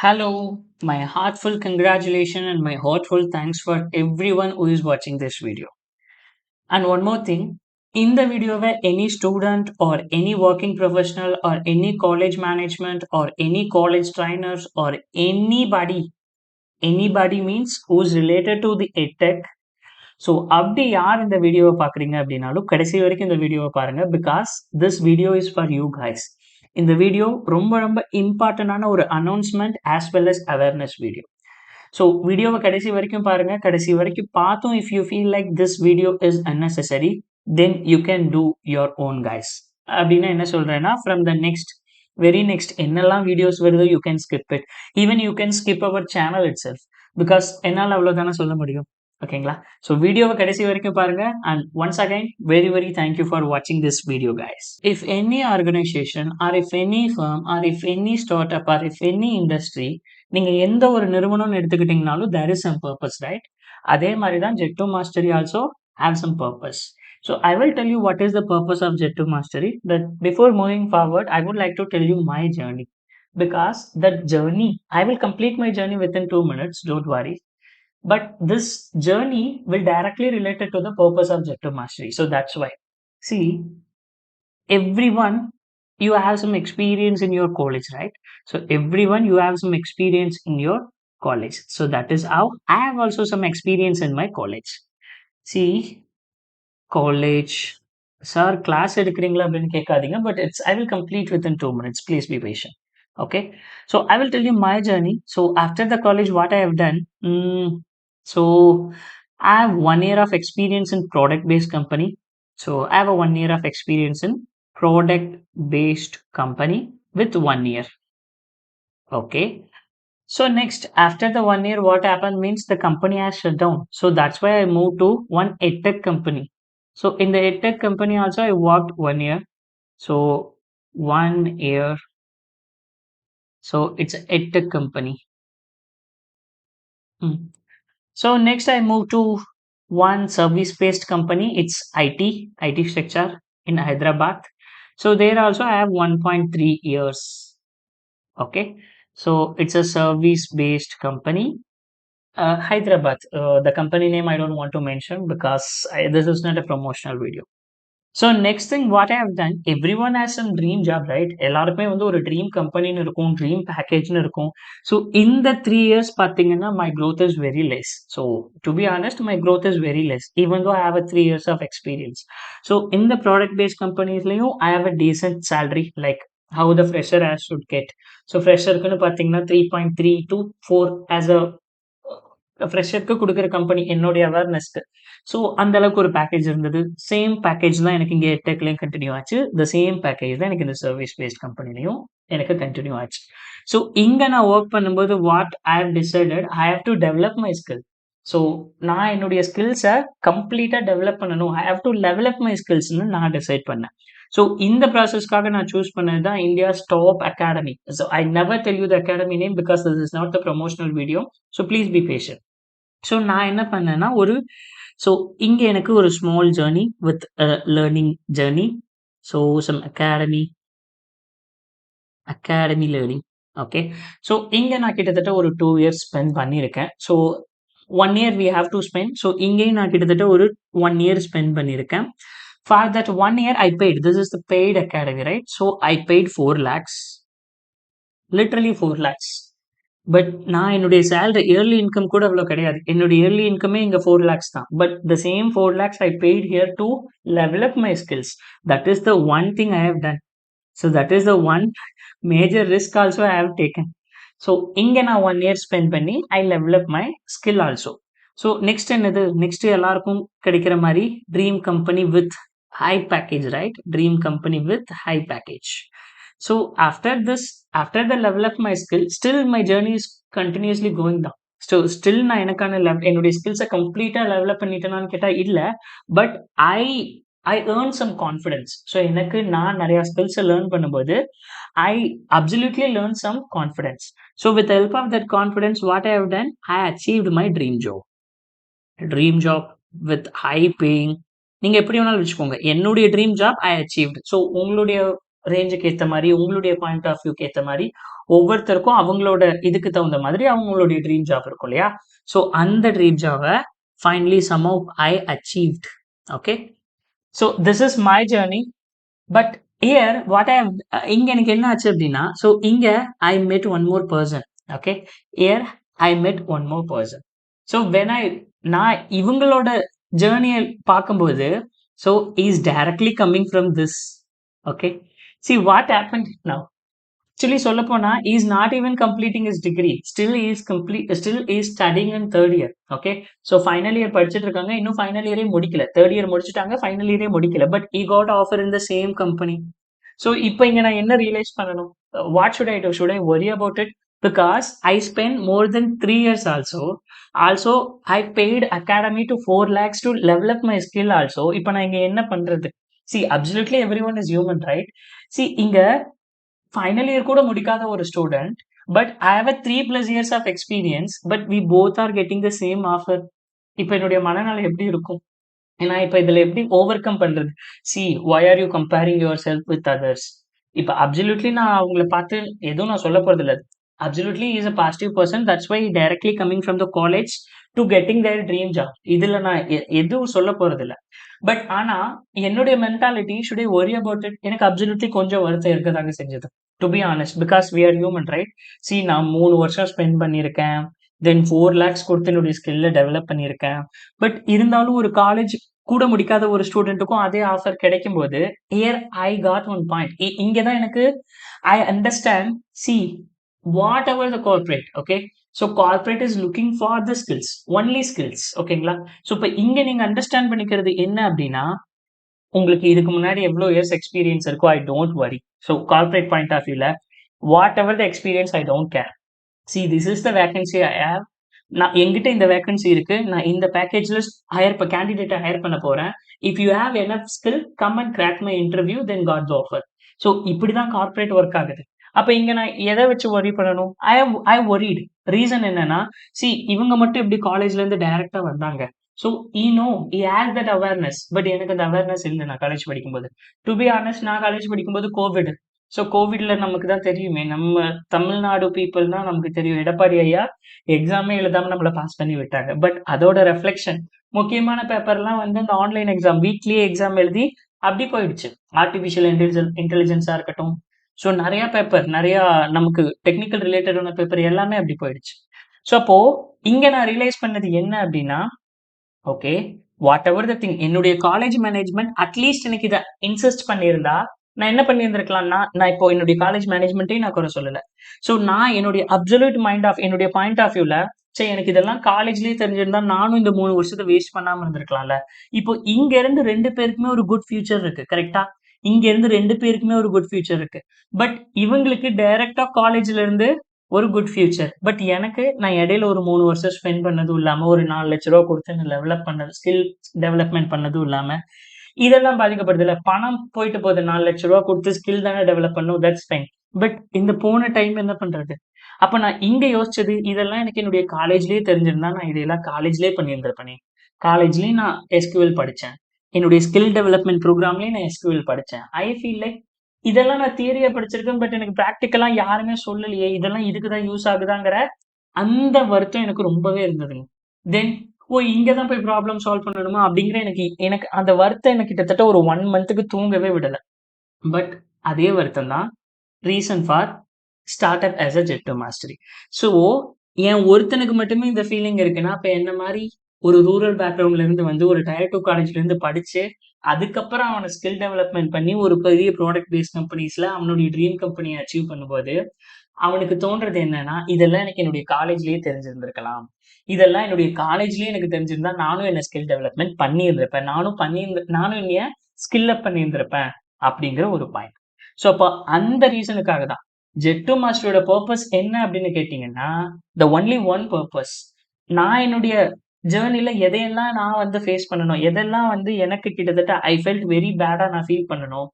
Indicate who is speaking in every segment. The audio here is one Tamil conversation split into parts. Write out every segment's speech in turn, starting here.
Speaker 1: Hello, my heartfelt congratulations and my heartfelt thanks for everyone who is watching this video. And one more thing, in the video where any student or any working professional or any college management or any college trainers or anybody means who's related to the edtech. So அப்படி யார் இந்த வீடியோவை பார்க்குறீங்க அப்படின்னாலும் கடைசி வரைக்கும் இந்த வீடியோவை பாருங்க because this video is for you guys. இந்த வீடியோ ரொம்ப ரொம்ப இம்பார்ட்டண்டான ஒரு announcement as well as awareness video. So வீடியோவை கடைசி வரைக்கும் பாருங்க. கடைசி வரைக்கும் பார்த்தும் if you feel like this video is unnecessary then you can do your own guys. அப்படின்னா என்ன சொல்றேன்னா ஃப்ரம் த வெரி நெக்ஸ்ட் என்னெல்லாம் வீடியோஸ் வருதோ you can skip it. Even you can skip our channel itself because என்னால் அவ்வளோதானே சொல்ல முடியும். ஓகேங்களா? ஸோ வீடியோவை கடைசி வரைக்கும் பாருங்க. And once again very thank you for வாட்சிங் this video guys. If any organisation or if any firm or if any start up or if any industry, நீங்க எந்த ஒரு நிறுவனம்னு எடுத்துக்கிட்டீங்கனாலும் there is some purpose, right? அதே மாதிரி தான் Jet2 Mastery also have some purpose. So I will tell you what is the purpose of Jet2 Mastery. But before moving forward, I would like to tell you my journey, because that journey, I will complete my journey within 2 minutes, don't worry. But this journey will directly related to the purpose of Jet2 Mastery. So that's why. See, everyone, you have some experience in your college, right? So everyone, you have some experience in your college. So that is how I have also some experience in my college. See, college, sir, class எடுக்கிறீங்களா அப்படின்னு கேட்காதீங்க. But it's I will complete within 2 minutes. Please be patient. Okay. So I will tell you my journey. So after the college, what I have done. So I have 1 year of experience in product-based company. So I have a 1 year of experience in product-based company with 1 year. Okay. So next, after the 1 year, what happened means the company has shut down. So that's why I moved to one edtech company. So in the edtech company also I worked 1 year. So 1 year. So it's an edtech company. So next I moved to one service-based company. It's IT sector in Hyderabad. So there also I have 1.3 years. Okay. So it's a service-based company. Hyderabad. The company name I don't want to mention because this is not a promotional video. So next thing what I have done, everyone has some dream job, right? எல்லாருக்குமே வந்து ஒரு ட்ரீம் கம்பெனின்னு இருக்கும், ட்ரீம் பேக்கேஜ்னு இருக்கும். ஸோ இந்த 3 years பார்த்தீங்கன்னா my growth is very less. So to be honest, my growth is very less even though I have a 3 years of experience. So in the product based companiesலையும் I have a decent salary, like how the fresher as should get. So fresherக்குன்னு பார்த்தீங்கன்னா 3.3 to 4 as a ஃப்ரெஷருக்கு கொடுக்குற கம்பெனி என்னுடைய அவேர்னஸ்க்கு. ஸோ அந்த அளவுக்கு ஒரு பேக்கேஜ் இருந்தது. சேம் பேக்கேஜ் தான் எனக்கு இங்கே எட்டெக்லையும் கண்டினியூ ஆச்சு. த சேம் பேக்கேஜ் தான் எனக்கு இந்த சர்வீஸ் பேஸ்ட் கம்பெனிலையும் எனக்கு கண்டினியூ ஆச்சு. ஸோ இங்கே நான் ஒர்க் பண்ணும்போது what I have decided, I have to develop my skill. So நான் என்னுடைய ஸ்கில்ஸை கம்ப்ளீட்டாக டெவலப் பண்ணணும். I have to develop my ஸ்கில்ஸ்னு நான் டிசைட் பண்ணேன். ஸோ இந்த ப்ராசஸ்க்காக நான் சூஸ் பண்ணது தான் India's top academy. So I never tell you the academy name because this is not the promotional video. So please be patient. So நான் என்ன பண்ணேன்னா ஸோ இங்கே எனக்கு ஒரு small journey with learning journey. So some academy learning. Okay. So இங்கே நான் கிட்டத்தட்ட ஒரு 2 years ஸ்பெண்ட் பண்ணியிருக்கேன். So 1 year we have to spend. So இங்கேயும் நான் கிட்டத்தட்ட ஒரு 1 year ஸ்பெண்ட் பண்ணியிருக்கேன். For that 1 year I paid. This is the paid academy, right? So I paid 4 lakhs. Literally 4 lakhs. But நான் என்னுடைய சேலரி இயர்லி இன்கம் கூட அவ்வளோ கிடையாது. என்னுடைய இயர்லி இன்கமே இங்கே 4 lakhs தான். But the same 4 lakhs I paid here to develop my skills. That is the one thing I have done. So that is the one major risk also I have taken. So இங்கே நான் 1 year ஸ்பெண்ட் பண்ணி I develop my skill also. So next என்னது, நெக்ஸ்ட் எல்லாருக்கும் கிடைக்கிற மாதிரி dream company with high package, right? Dream company with high package. So after the level of my skill, still my journey is continuously going down. So still நான் எனக்கான என்னுடைய ஸ்கில்ஸை கம்ப்ளீட்டாக டெவலப் பண்ணிட்டேனான்னு கேட்டால் இல்லை. But I earn some confidence. So எனக்கு நான் நிறையா ஸ்கில்ஸை லேர்ன் பண்ணும்போது I absolutely learn some confidence. So with help of that confidence what I have done, I achieved my dream job with high paying. நீங்கள் எப்படி வேணாலும் வச்சுக்கோங்க. என்னுடைய dream job I achieved. So உங்களுடைய ரேஞ்சுக்கு ஏத்த மாரி, உங்களுடைய பாயிண்ட் ஆஃப் வியூக்கு ஏத்த மாரி, ஒவ்வொருத்தருக்கும் அவங்களோட இதுக்கு தகுந்த மாதிரி அவங்களுடைய ட்ரீம் ஜாப் இருக்கும் இல்லையா? ஸோ அந்த dream job finally somehow I achieved. Okay. So this is my journey. But here what I have இங்க எனக்கு என்ன ஆச்சு அப்டின்னா, ஸோ இங்க I met one more person. Okay. Here I met one more person. So when நான் இவங்களோட ஜர்னிய பார்க்கும்போது, so he is directly coming from this. Okay. See what happened now? Actually சொல்லப்போனா he is not even completing his degree. Still he is studying in third year. Okay. So final year படிச்சுட்டு இருக்காங்க. இன்னும் ஃபைனல் இயரே முடிக்கல. தேர்ட் இயர் முடிச்சுட்டாங்க. ஃபைனல் இயரே முடிக்கல. But he got offer in the same company. ஸோ இப்போ இங்க நான் என்ன ரியலைஸ் பண்ணணும்? What should I do? Should I worry about it? Because I spent more than 3 years also. Also, I paid academy to 4 lakhs to level up my skill also. இப்போ நான் இங்க என்ன பண்றது? See, absolutely everyone is human, right? See, இங்க ஃபைனல் இயர் கூட முடிக்காத ஒரு student, but I have a 3+ years of experience. But we both are getting the same offer. இப்போ என்னுடைய மனநிலை எப்படி இருக்கும்? ஏன்னா இப்போ இதுல எப்படி ஓவர் கம் பண்றது? See why are you comparing yourself with others? இப்போ அப்சல்யூட்லி நான் அவங்கள பார்த்து எதுவும் நான் சொல்ல போறது இல்ல. Absolutely is a positive person. That's why directly coming from the college to getting their dream job. இதுல நான் எதுவும் சொல்ல போறது இல்ல. பட் ஆனா என்னுடைய mentality should I worry about it? எனக்கு அப்சல்யூட்லி கொஞ்சம் வருத்தம் இருக்கதாங்க செஞ்சது. To be honest, because we are human, right? See நான் 3 வருஷம் ஸ்பெண்ட் பண்ணியிருக்கேன். தென் 4 lakhs கொடுத்து என்னுடைய ஸ்கில்ல டெவலப் பண்ணியிருக்கேன். பட் இருந்தாலும் ஒரு காலேஜ் கூட முடிக்காத ஒரு ஸ்டூடெண்ட்டுக்கும் அதே ஆஃபர் கிடைக்கும்போது, here I got one point. இங்க தான் எனக்கு I understand. See what ever the corporate, okay. So corporate is looking for the skills, only skills. ஓகேங்களா? ஸோ இப்போ இங்க நீங்க அண்டர்ஸ்டாண்ட் பண்ணிக்கிறது என்ன அப்படின்னா, உங்களுக்கு இதுக்கு முன்னாடி எவ்வளோ இயர்ஸ் எக்ஸ்பீரியன்ஸ் இருக்கோ, I don't worry. So corporate point of வியூல whatever the experience I don't care. See this is the vacancy I have. நான் என்கிட்ட இந்த வேகன்சி இருக்கு. நான் இந்த பேக்கேஜ்ல கேண்டிடேட்டை ஹையர் பண்ண போறேன். If you have enough skill, come and crack my interview, then got the offer. So இப்படிதான் கார்ப்பரேட் ஒர்க் ஆகுது. அப்ப இங்க நான் எதை வச்சு ஒரி பண்ணணும்? I worried. ரீசன் என்னன்னா, சி இவங்க மட்டும் எப்படி காலேஜ்ல இருந்து டைரக்டா வந்தாங்க. So he has that awareness. But எனக்கு அந்த அவேர்னஸ் இல்லை நான் காலேஜ் படிக்கும்போது. டு பி ஆனஸ்ட், நான் காலேஜ் படிக்கும்போது கோவிட். ஸோ கோவிட்ல நமக்கு தான் தெரியுமே, நம்ம தமிழ்நாடு பீப்புள் தான் நமக்கு தெரியும். எடப்பாடி ஐயா எக்ஸாமே எழுதாம நம்மள பாஸ் பண்ணி விட்டாங்க. பட் அதோட ரெஃப்ளெக்ஷன் முக்கியமான பேப்பர்லாம் வந்து அந்த ஆன்லைன் எக்ஸாம், வீக்லியே எக்ஸாம் எழுதி அப்படி போயிடுச்சு. ஆர்டிஃபிஷியல் இன்டெலிஜென்ஸா இருக்கட்டும். ஸோ நிறைய பேப்பர், நிறைய நமக்கு டெக்னிக்கல் ரிலேட்டடான பேப்பர் எல்லாமே அப்படி போயிடுச்சு. ஸோ அப்போ இங்க நான் ரியலைஸ் பண்ணது என்ன அப்படின்னா, okay, what ever the thing, என்னுடைய காலேஜ் மேனேஜ்மெண்ட் அட்லீஸ்ட் எனக்கு இதை இன்சிஸ்ட் பண்ணியிருந்தா நான் என்ன பண்ணியிருந்திருக்கலாம்னா, நான் இப்போ என்னுடைய காலேஜ் மேனேஜ்மெண்ட்டையும் நான் குறை சொல்லல. ஸோ நான் என்னுடைய அப்சல்யூட் என்னுடைய பாயிண்ட் ஆஃப் வியூல, சரி எனக்கு இதெல்லாம் காலேஜ்லயே தெரிஞ்சிருந்தா நானும் இந்த 3 வருஷத்தை வேஸ்ட் பண்ணாம இருந்திருக்கலாம்ல. இப்போ இங்க இருந்து 2 பேருக்குமே ஒரு குட் ஃபியூச்சர் இருக்கு, கரெக்டா? இங்க இருந்து 2 பேருக்குமே ஒரு குட் ஃபியூச்சர் இருக்கு. பட் இவங்களுக்கு டைரக்டா காலேஜ்ல இருந்து ஒரு குட் ஃபியூச்சர். பட் எனக்கு நான் இடையில ஒரு 3 வருஷம் ஸ்பெண்ட் பண்ணதும் இல்லாம, ஒரு 4 லட்ச ரூபா கொடுத்து நான் டெவலப் பண்ணது, ஸ்கில் டெவலப்மெண்ட் பண்ணதும் இல்லாம, இதெல்லாம் பாதிக்கப்படுது இல்ல. பணம் போயிட்டு போகுது. 4 லட்ச ரூபா கொடுத்து ஸ்கில் தானே டெவலப் பண்ணும், தட்ஸ் ஃபைன். பட் இந்த போன டைம் என்ன பண்றது? அப்ப நான் இங்க யோசிச்சது, இதெல்லாம் எனக்கு என்னுடைய காலேஜ்லயே தெரிஞ்சிருந்தா நான் இதெல்லாம் காலேஜ்லயே பண்ணியிருந்திருப்பேனே. காலேஜ்லயும் நான் SQL படிச்சேன். என்னுடைய ஸ்கில் டெவலப்மெண்ட் ப்ரோக்ராம்லயும் நான் SQL படிச்சேன். ஐ ஃபீல் லைக் இதெல்லாம் நான் தியரியா படிச்சிருக்கேன். பட் எனக்கு பிராக்டிக்கலா யாருமே சொல்லலையே. இதெல்லாம் இதுக்குதான் யூஸ் ஆகுதாங்கிற அந்த வருத்தம் எனக்கு ரொம்பவே இருந்ததுங்க. தென் இங்க தான் போய் ப்ராப்ளம் சால்வ் பண்ணணுமா அப்படிங்கிற எனக்கு எனக்கு அந்த வருத்தம் எனக்கு கிட்டத்தட்ட ஒரு 1 மந்த்துக்கு தூங்கவே விடல. பட் அதே வருத்தம் தான் reason for start up as a jet mastery. So என் ஒருத்தனுக்கு மட்டுமே இந்த ஃபீலிங் இருக்குன்னா, அப்ப என்ன மாதிரி ஒரு ரூரல் பேக்ரவுண்ட்ல இருந்து வந்து ஒரு டயர் 2 காலேஜ்ல இருந்து படிச்சு, அதுக்கப்புறம் அவனை ஸ்கில் டெவலப்மெண்ட் பண்ணி ஒரு பெரிய ப்ராடக்ட் பேஸ்ட் கம்பெனிஸ்ல அவனுடைய ட்ரீம் கம்பெனியை அச்சீவ் பண்ணும்போது, அவனுக்கு தோன்றது என்னன்னா, இதெல்லாம் எனக்கு என்னுடைய காலேஜ்லயே தெரிஞ்சிருந்திருக்கலாம். இதெல்லாம் என்னுடைய காலேஜ்லயே எனக்கு தெரிஞ்சிருந்தா நானும் என்ன ஸ்கில் டெவலப்மெண்ட் பண்ணியிருந்திருப்பேன். நானும் என்னைய ஸ்கில் அப் பண்ணியிருந்திருப்பேன் அப்படிங்கிற ஒரு பாயிண்ட். ஸோ அப்போ அந்த ரீசனுக்காக தான் ஜெட் மாஸ்டரோட பர்பஸ் என்ன அப்படின்னு கேட்டீங்கன்னா, த ஒன்லி ஒன் பர்பஸ். நான் என்னுடைய ஜேர்னில எதையெல்லாம் நான் வந்து ஃபேஸ் பண்ணணும், எதெல்லாம் வந்து எனக்கு கிட்டத்தட்ட ஐ ஃபெல்ட் வெரி பேடா நான் ஃபீல் பண்ணணும்,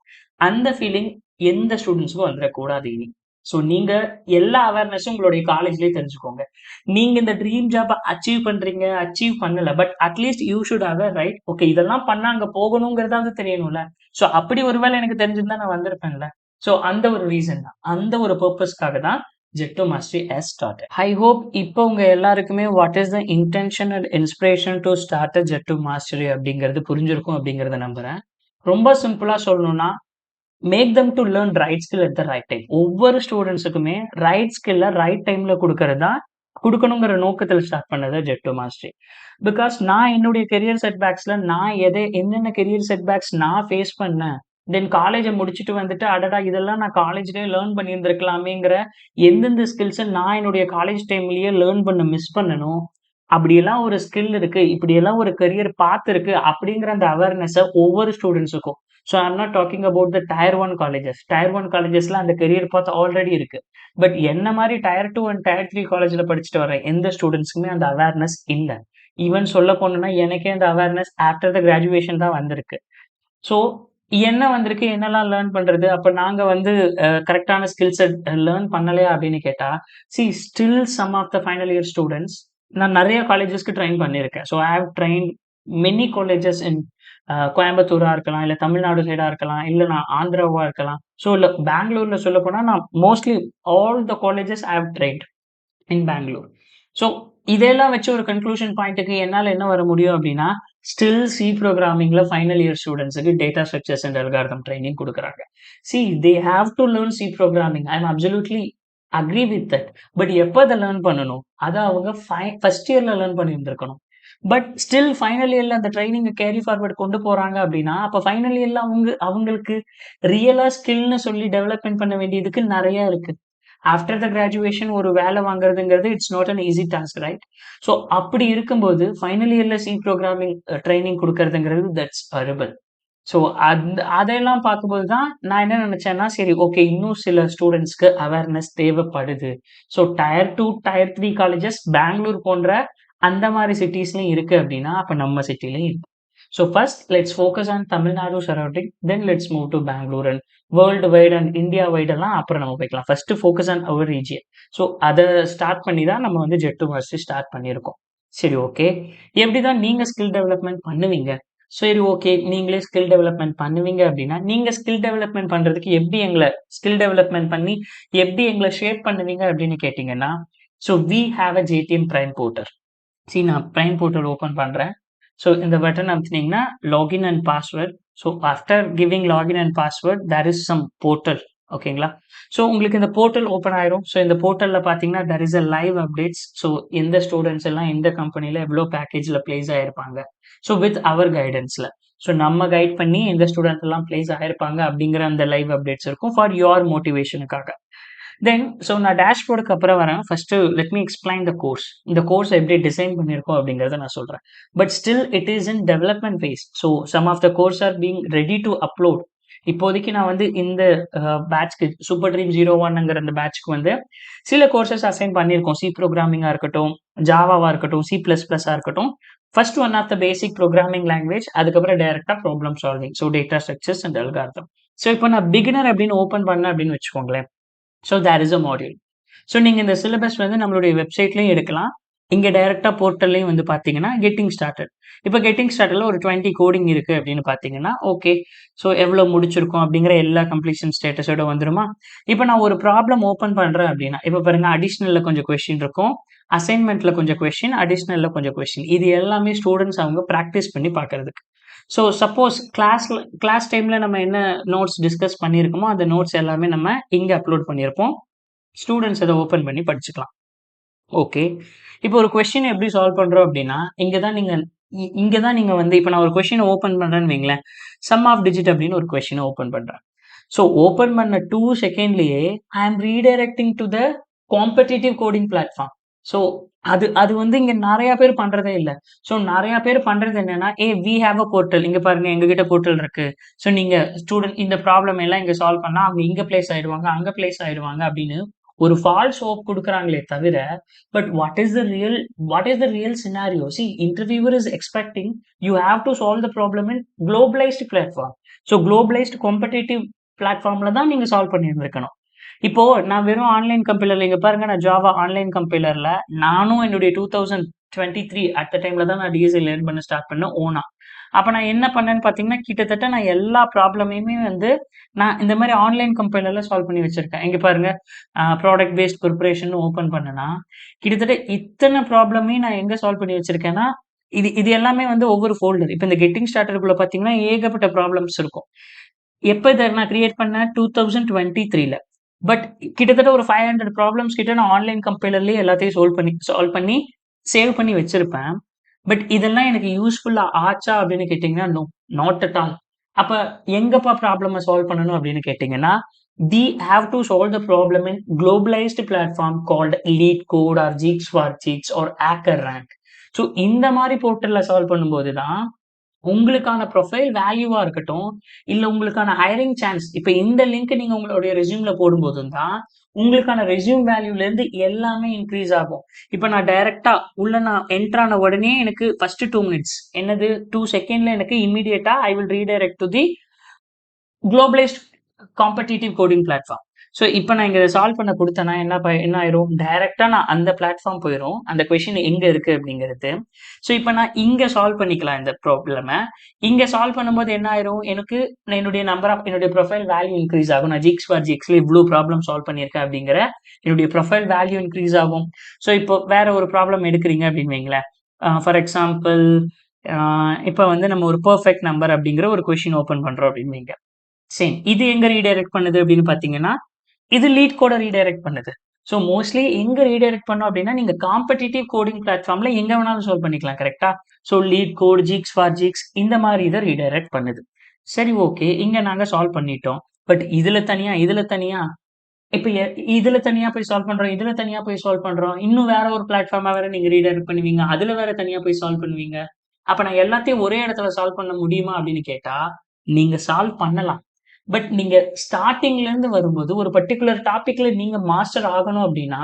Speaker 1: அந்த ஃபீலிங் எந்த ஸ்டூடெண்ட்ஸ்க்கும் வந்துடக்கூடாது இனி. ஸோ நீங்க எல்லா அவேர்னஸும் உங்களுடைய காலேஜ்லயே தெரிஞ்சுக்கோங்க. நீங்க இந்த ட்ரீம் ஜாப் அச்சீவ் பண்றீங்க, அச்சீவ் பண்ணல. But at least you should have a right. Okay, இதெல்லாம் பண்ணா அங்க போகணுங்கிறதாவது தெரியணும்ல. ஸோ அப்படி ஒருவேளை எனக்கு தெரிஞ்சிருந்தா நான் வந்திருப்பேன்ல. ஸோ அந்த ஒரு ரீசன் தான், அந்த ஒரு பர்பஸ்க்காக தான் Jet2 Mastery has started. I hope இப்போ உங்க எல்லாருக்குமே what is the intention and inspiration to start Jet2 Mastery அப்படிங்கிறது புரிஞ்சிருக்கும் அப்படிங்கிறத நம்புறேன். ரொம்ப சிம்பிளா சொல்லணும்னா, make them to learn right skill at the right time. ஒவ்வொரு ஸ்டூடெண்ட்ஸுக்குமே ரைட் ஸ்கில்ல ரைட் டைம்ல கொடுக்கறது தான், கொடுக்கணுங்கிற நோக்கத்தில் ஸ்டார்ட் பண்ணது Jet2 Mastery. பிகாஸ் நான் என்னுடைய கெரியர் செட்பேக்ஸ்ல நான் என்னென்ன கெரியர் செட்பேக்ஸ் நான் ஃபேஸ் பண்ணேன், தென் காலேஜை முடிச்சுட்டு வந்துட்டு அடடா இதெல்லாம் நான் காலேஜ்லேயே லேர்ன் பண்ணியிருந்திருக்கலாமேங்கிற எந்தெந்த ஸ்கில்ஸை நான் என்னுடைய காலேஜ் டைம்லயே லேர்ன் பண்ண மிஸ் பண்ணணும், அப்படியெல்லாம் ஒரு ஸ்கில் இருக்கு, இப்படியெல்லாம் ஒரு கெரியர் பாத் இருக்கு அப்படிங்கிற அந்த அவேர்னஸை ஒவ்வொரு ஸ்டூடெண்ட்ஸுக்கும். So I'm not talking about the tier 1 colleges. Tier 1 காலேஜஸ்ல அந்த கெரியர் பாத் ஆல்ரெடி இருக்கு. பட் என்ன மாதிரி டயர் 2 அண்ட் டயர் 3 காலேஜ்ல படிச்சுட்டு வர எந்த ஸ்டூடெண்ட்ஸுக்குமே அந்த அவேர்னஸ் இல்லை. ஈவன் சொல்ல போனோம்னா எனக்கே அந்த அவேர்னஸ் ஆஃப்டர் த கிராஜுவேஷன் தான் வந்திருக்கு. ஸோ என்ன வந்திருக்கு, என்னெல்லாம் லேர்ன் பண்றது, அப்ப நாங்க வந்து கரெக்டான ஸ்கில் செட் லேர்ன் பண்ணலையா அப்படின்னு கேட்டா, see still some of the final year students, நான் நிறைய காலேஜஸ்க்கு ட்ரெயின் பண்ணியிருக்கேன். So I have train many colleges in கோயம்புத்தூரா இருக்கலாம், இல்ல தமிழ்நாடு சைடா இருக்கலாம், இல்ல நான் ஆந்திராவா இருக்கலாம். ஸோ இல்ல பெங்களூர்ல சொல்ல போனா நான் mostly all the colleges I have trained in Bangalore. So இதெல்லாம் வச்சு ஒரு கன்க்ளூஷன் பாயிண்ட்டுக்கு என்னால் என்ன வர முடியும் அப்படின்னா, ஸ்டில் சி ப்ரோக்ராமிங்ல ஃபைனல் இயர் ஸ்டூடெண்ட்ஸுக்கு data structures and algorithm training கொடுக்குறாங்க. See they have to learn C programming. I am absolutely agree with that. But எப்போ அதை லேர்ன் பண்ணணும், அதை அவங்க ஃபர்ஸ்ட் இயர்ல லேர்ன் பண்ணியிருந்திருக்கணும். பட் ஸ்டில் ஃபைனல் இயர்ல அந்த ட்ரைனிங்கை கேரி ஃபார்வர்ட் கொண்டு போறாங்க அப்படின்னா, அப்போ ஃபைனல் இயர்ல அவங்களுக்கு ரியலா ஸ்கில்னு சொல்லி டெவலப்மெண்ட் பண்ண வேண்டியதுக்கு நிறைய இருக்கு. ஆஃப்டர் த கிராஜுவேஷன் ஒரு வேலை வாங்குறதுங்கிறது it's not an easy task, right? So அப்படி இருக்கும்போது ஃபைனல் இயர்ல சி ப்ரோக்ராமிங் ட்ரைனிங் கொடுக்கறதுங்கிறது தட்ஸ் ஹாரிபிள். ஸோ அதெல்லாம் பார்க்கும்போது தான் நான் என்ன நினைச்சேன்னா, சரி ஓகே, இன்னும் சில ஸ்டூடெண்ட்ஸ்க்கு அவேர்னஸ் தேவைப்படுது. So tier 2 tier 3 colleges Bangalore போன்ற அந்த மாதிரி சிட்டிஸ்லயும் இருக்கு அப்படின்னா, அப்ப நம்ம சிட்டிலையும் இருக்கு. So first let's focus on Tamil Nadu surrounding, then let's move to Bangalore and world wide and India வைடெல்லாம் அப்புறம் நம்ம போய்க்கலாம். First focus on our region. So அதை ஸ்டார்ட் பண்ணி தான் நம்ம வந்து Jet2 Mastery ஸ்டார்ட் பண்ணியிருக்கோம். சரி ஓகே, எப்படி தான் நீங்க ஸ்கில் டெவலப்மெண்ட் பண்ணுவீங்க? சரி ஓகே, நீங்களே ஸ்கில் டெவலப்மெண்ட் பண்ணுவீங்க அப்படின்னா, நீங்க ஸ்கில் டெவலப்மெண்ட் பண்றதுக்கு எப்படி எங்களை ஸ்கில் டெவலப்மெண்ட் பண்ணி எப்படி எங்களை ஷேப் பண்ணுவீங்க அப்படின்னு கேட்டீங்கன்னா, so we have a JTM prime portal. நான் பிரைம் போர்ட்டல் ஓப்பன் பண்றேன். ஸோ இந்த பட்டன் அமுத்துனீங்கன்னா login and password. So after giving login and password there is some portal. ஓகேங்களா? ஸோ உங்களுக்கு இந்த போர்ட்டல் ஓப்பன் ஆயிரும். ஸோ இந்த போர்ட்டல்ல பார்த்தீங்கன்னா there is a live updates. So எந்த ஸ்டூடெண்ட்ஸ் எல்லாம் எந்த கம்பெனில எவ்வளோ பேக்கேஜ்ல பிளேஸ் ஆயிருப்பாங்க, ஸோ வித் அவர் கைடன்ஸ்ல. ஸோ நம்ம கைட் பண்ணி எந்த ஸ்டூடெண்ட் எல்லாம் பிளேஸ் ஆயிருப்பாங்க அப்படிங்கிற அந்த லைவ் அப்டேட்ஸ் இருக்கும் ஃபார் யுவர் மோட்டிவேஷனுக்காக. தென் ஸோ நான் டேஷ்போர்டுக்கு அப்புறம் வரேன். First let me explain the course. இந்த கோர்ஸ் எப்படி டிசைன் பண்ணியிருக்கோம் அப்படிங்கிறத நான் சொல்றேன். But still it is in development phase. So some of the course are being ready to upload. இப்போதைக்கு நான் வந்து இந்த பேட்ச்க்கு சூப்பர் ட்ரீம் 01ங்கிற அந்த பேட்ச்க்கு வந்து சில கோர்சஸ் அசைன் பண்ணியிருக்கோம். சி ப்ரோக்ராமிங்கா இருக்கட்டும், ஜாவாவா இருக்கட்டும், C++ஆ இருக்கட்டும். First one of the basic programming language, அதுக்கப்புறம் டைரக்டா problem solving, so data structures and algorithm. So இப்போ நான் பிகினர் அப்படின்னு ஓப்பன் பண்ணேன் அப்படின்னு வச்சுக்கோங்களேன். So there is a module. So நீங்கள் இந்த சிலபஸ் வந்து நம்மளுடைய வெப்சைட்லையும் எடுக்கலாம். இங்கே டைரெக்டாக போர்ட்டல்லையும் வந்து பார்த்தீங்கன்னா கெட்டிங் ஸ்டார்டட். இப்போ கெட்டிங் ஸ்டார்டடில் ஒரு 20 கோடிங் இருக்குது அப்படின்னு பார்த்தீங்கன்னா, ஓகே, ஸோ எவ்வளோ முடிச்சிருக்கோம் அப்படிங்கிற எல்லா கம்ப்ளீஷன் ஸ்டேட்டஸோட வந்துருமா? இப்போ நான் ஒரு ப்ராப்ளம் ஓப்பன் பண்ணுறேன் அப்படின்னா, இப்போ பாருங்க, அடிஷ்னலில் கொஞ்சம் கொஸ்டின் இருக்கும், அசைன்மெண்ட்டில் கொஞ்சம் கொஸ்டின், அடிஷ்னலில் கொஞ்சம் கொஸ்டின். இது எல்லாமே ஸ்டூடெண்ட்ஸ் அவங்க ப்ராக்டிஸ் பண்ணி பார்க்கறதுக்கு. ஸோ சப்போஸ் கிளாஸ் டைமில் நம்ம என்ன நோட்ஸ் டிஸ்கஸ் பண்ணியிருக்கோமோ அந்த நோட்ஸ் எல்லாமே நம்ம இங்கே அப்லோட் பண்ணியிருப்போம். ஸ்டூடெண்ட்ஸ் அதை ஓப்பன் பண்ணி படிச்சுக்கலாம். ஓகே, இப்போ ஒரு கொஸ்டின் எப்படி சால்வ் பண்றோம் அப்படின்னா, இங்க தான் நீங்க வந்து இப்போ நான் ஒரு கொஸ்டினை ஓப்பன் பண்றேன்னு வைங்களேன், சம் ஆஃப் டிஜிட் அப்படின்னு ஒரு கொஸ்டினை ஓப்பன் பண்றேன். ஸோ ஓப்பன் பண்ண 2 செகண்ட்லயே ஐ ஆம் redirecting to the competitive coding platform. So அது வந்து இங்க நிறைய பேர் பண்றதே இல்ல. ஸோ நிறைய பேர் பண்றது என்னன்னா, வி ஹேவ் அ போர்ட்டல், இங்க பாருங்க எங்ககிட்ட போர்ட்டல் இருக்கு. ஸோ நீங்க ஸ்டூடெண்ட் இந்த ப்ராப்ளம் எல்லாம் இங்க சால்வ் பண்ணா அவங்க இங்க பிளேஸ் ஆயிடுவாங்க, அங்க பிளேஸ் ஆயிடுவாங்க அப்படின்னு ஒரு ஃபால்ஸ் ஹோப் கொடுக்குறாங்களே தவிர, but what is the real scenario? See interviewer is expecting you have to solve the problem in globalised platform. So globalised competitive பிளாட்ஃபார்ம்ல தான் நீங்க சால்வ் பண்ணியிருந்திருக்கணும். இப்போ நான் வெறும் ஆன்லைன் கம்பைலர்ல இங்க பாருங்க, நான் ஜாவா ஆன்லைன் கம்பைலர்ல நானும் என்னுடைய 2023 அட் த டைம்ல தான் நான் டிஎஸ்ஐ லேர்ன் பண்ண ஸ்டார்ட் பண்ணேன் ஓனா. அப்ப நான் என்ன பண்ணேன்னு பார்த்தீங்கன்னா, கிட்டத்தட்ட நான் எல்லா ப்ராப்ளமையுமே வந்து நான் இந்த மாரி ஆன்லைன் கம்பைலர்ல சால்வ் பண்ணி வச்சிருக்கேன். இங்க பாருங்க, ப்ராடக்ட் பேஸ்ட் ப்ரிப்பரேஷன் ஓப்பன் பண்ணேன்னா, கிட்டத்தட்ட இத்தன ப்ராப்ளமையும் நான் எங்க சால்வ் பண்ணி வச்சிருக்கேன்னா, இது இது எல்லாமே வந்து ஒவ்வொரு ஃபோல்டர். இப்ப இந்த கெட்டிங் ஸ்டார்டர்க்குள்ள பார்த்தீங்கன்னா, ஏகப்பட்ட ப்ராப்ளம்ஸ் இருக்கும். எப்ப இத நான் கிரியேட் பண்ணேன்? 2023ல. பட் கிட்டத்தட்ட ஒரு 500 ப்ராப்ளம்ஸ் கிட்ட நான் ஆன்லைன் கம்பைலர்லயே எல்லாத்தையும் சால்வ் பண்ணி, சேவ் பண்ணி வச்சிருப்பேன். பட் இதெல்லாம் எனக்கு யூஸ்ஃபுல்லா ஆச்சா அப்படின்னு கேட்டீங்கன்னா, நோ. Not at all. அப்ப எங்கப்பா ப்ராப்ளம சால்வ் பண்ணணும் அப்படின்னு கேட்டீங்கன்னா, we have to solve the problem in globalized platform called LeetCode or Geeks for Geeks or HackerRank. So இந்த மாரி போர்ட்டல்ல சால்வ் பண்ணும்போது தான் உங்களுக்கான ப்ரொஃபைல் வேல்யூவா இருக்கட்டும், இல்ல உங்களுக்கான ஹையரிங் சான்ஸ் இப்ப இந்த லிங்க் நீங்க உங்களுடைய ரெஸ்யூம்ல போடும்போதும் தான், உங்களுக்கான ரெஸ்யூம் வேல்யூல இருந்து எல்லாமே இன்கிரீஸ் ஆகும். இப்ப நான் டைரக்ட்டா உள்ள நான் என்டர் ஆன உடனே எனக்கு ஃபர்ஸ்ட் 2 மினிட்ஸ் என்னது 2 செகண்ட்ல எனக்கு இம்மீடியட்டா I will redirect to the globalised competitive coding platform. So இப்போ நான் இங்க சால்வ் பண்ண குடுத்தேன்னா என்ன ஆயிரும்? டைரக்ட்டா நான் அந்த பிளாட்ஃபார்ம் போயிரும். அந்த கொஸ்டின் எங்க இருக்கு அப்படிங்கிறது. ஸோ இப்போ நான் இங்க சால்வ் பண்ணிக்கலாம் இந்த ப்ராப்ளம. இங்க சால்வ் பண்ணும்போது என்ன ஆயிரும்? எனக்கு என்னுடைய ப்ரொஃபைல் வேல்யூ இன்க்ரீஸ் ஆகும். நான் ஜிஎக்ஸ் ஃபார் ஜிஎக்ஸ்ல இவ்ளோ ப்ராப்ளம் சால்வ் பண்ணியிருக்கேன் அப்படிங்கிற என்னுடைய ப்ரொஃபைல் வேல்யூ இன்க்ரீஸ் ஆகும். ஸோ இப்போ வேற ஒரு ப்ராப்ளம் எடுக்குறீங்க அப்படின்னு வைங்களேன். ஃபார் எக்ஸாம்பிள் இப்போ வந்து நம்ம ஒரு பெர்ஃபெக்ட் நம்பர் அப்படிங்கிற ஒரு கொஸ்டின் ஓப்பன் பண்றோம் அப்படின்னு வைங்க. சேம். இது எங்க ரீடைரக்ட் பண்ணுது அப்படின்னு பார்த்தீங்கன்னா, இது லீட் கோட ரீடைரக்ட் பண்ணுது. ஸோ மோஸ்ட்லி எங்க ரீடைரக்ட் பண்ணோம் அப்படின்னா, நீங்க காம்படிட்டிவ் கோடிங் பிளாட்ஃபார்ம்ல எங்க வேணாலும் சால்வ் பண்ணிக்கலாம். கரெக்ட்டா? ஸோ லீட் கோட், ஜீக்ஸ் ஃபார் ஜீக்ஸ் இந்த மாரி இத ரீடைரக்ட் பண்ணுது. சரி ஓகே. இங்க நாங்க சால்வ் பண்ணிட்டோம். பட் இதுல தனியா இப்ப இதுல தனியா போய் சால்வ் பண்றோம். இதுல தனியா போய் சால்வ் பண்றோம். இன்னும் வேற ஒரு பிளாட்ஃபார்மா வேற நீங்க ரீடைரக்ட் பண்ணுவீங்க. அதுல வேற தனியா போய் சால்வ் பண்ணுவீங்க. அப்ப நான் எல்லாத்தையும் ஒரே இடத்துல சால்வ் பண்ண முடியுமா அப்படின்னு கேட்டா, நீங்க சால்வ் பண்ணலாம். பட் நீங்க ஸ்டார்ட்டிங்ல இருந்து வரும்போது ஒரு பர்ட்டிகுலர் டாபிக்ல நீங்க மாஸ்டர் ஆகணும் அப்படின்னா,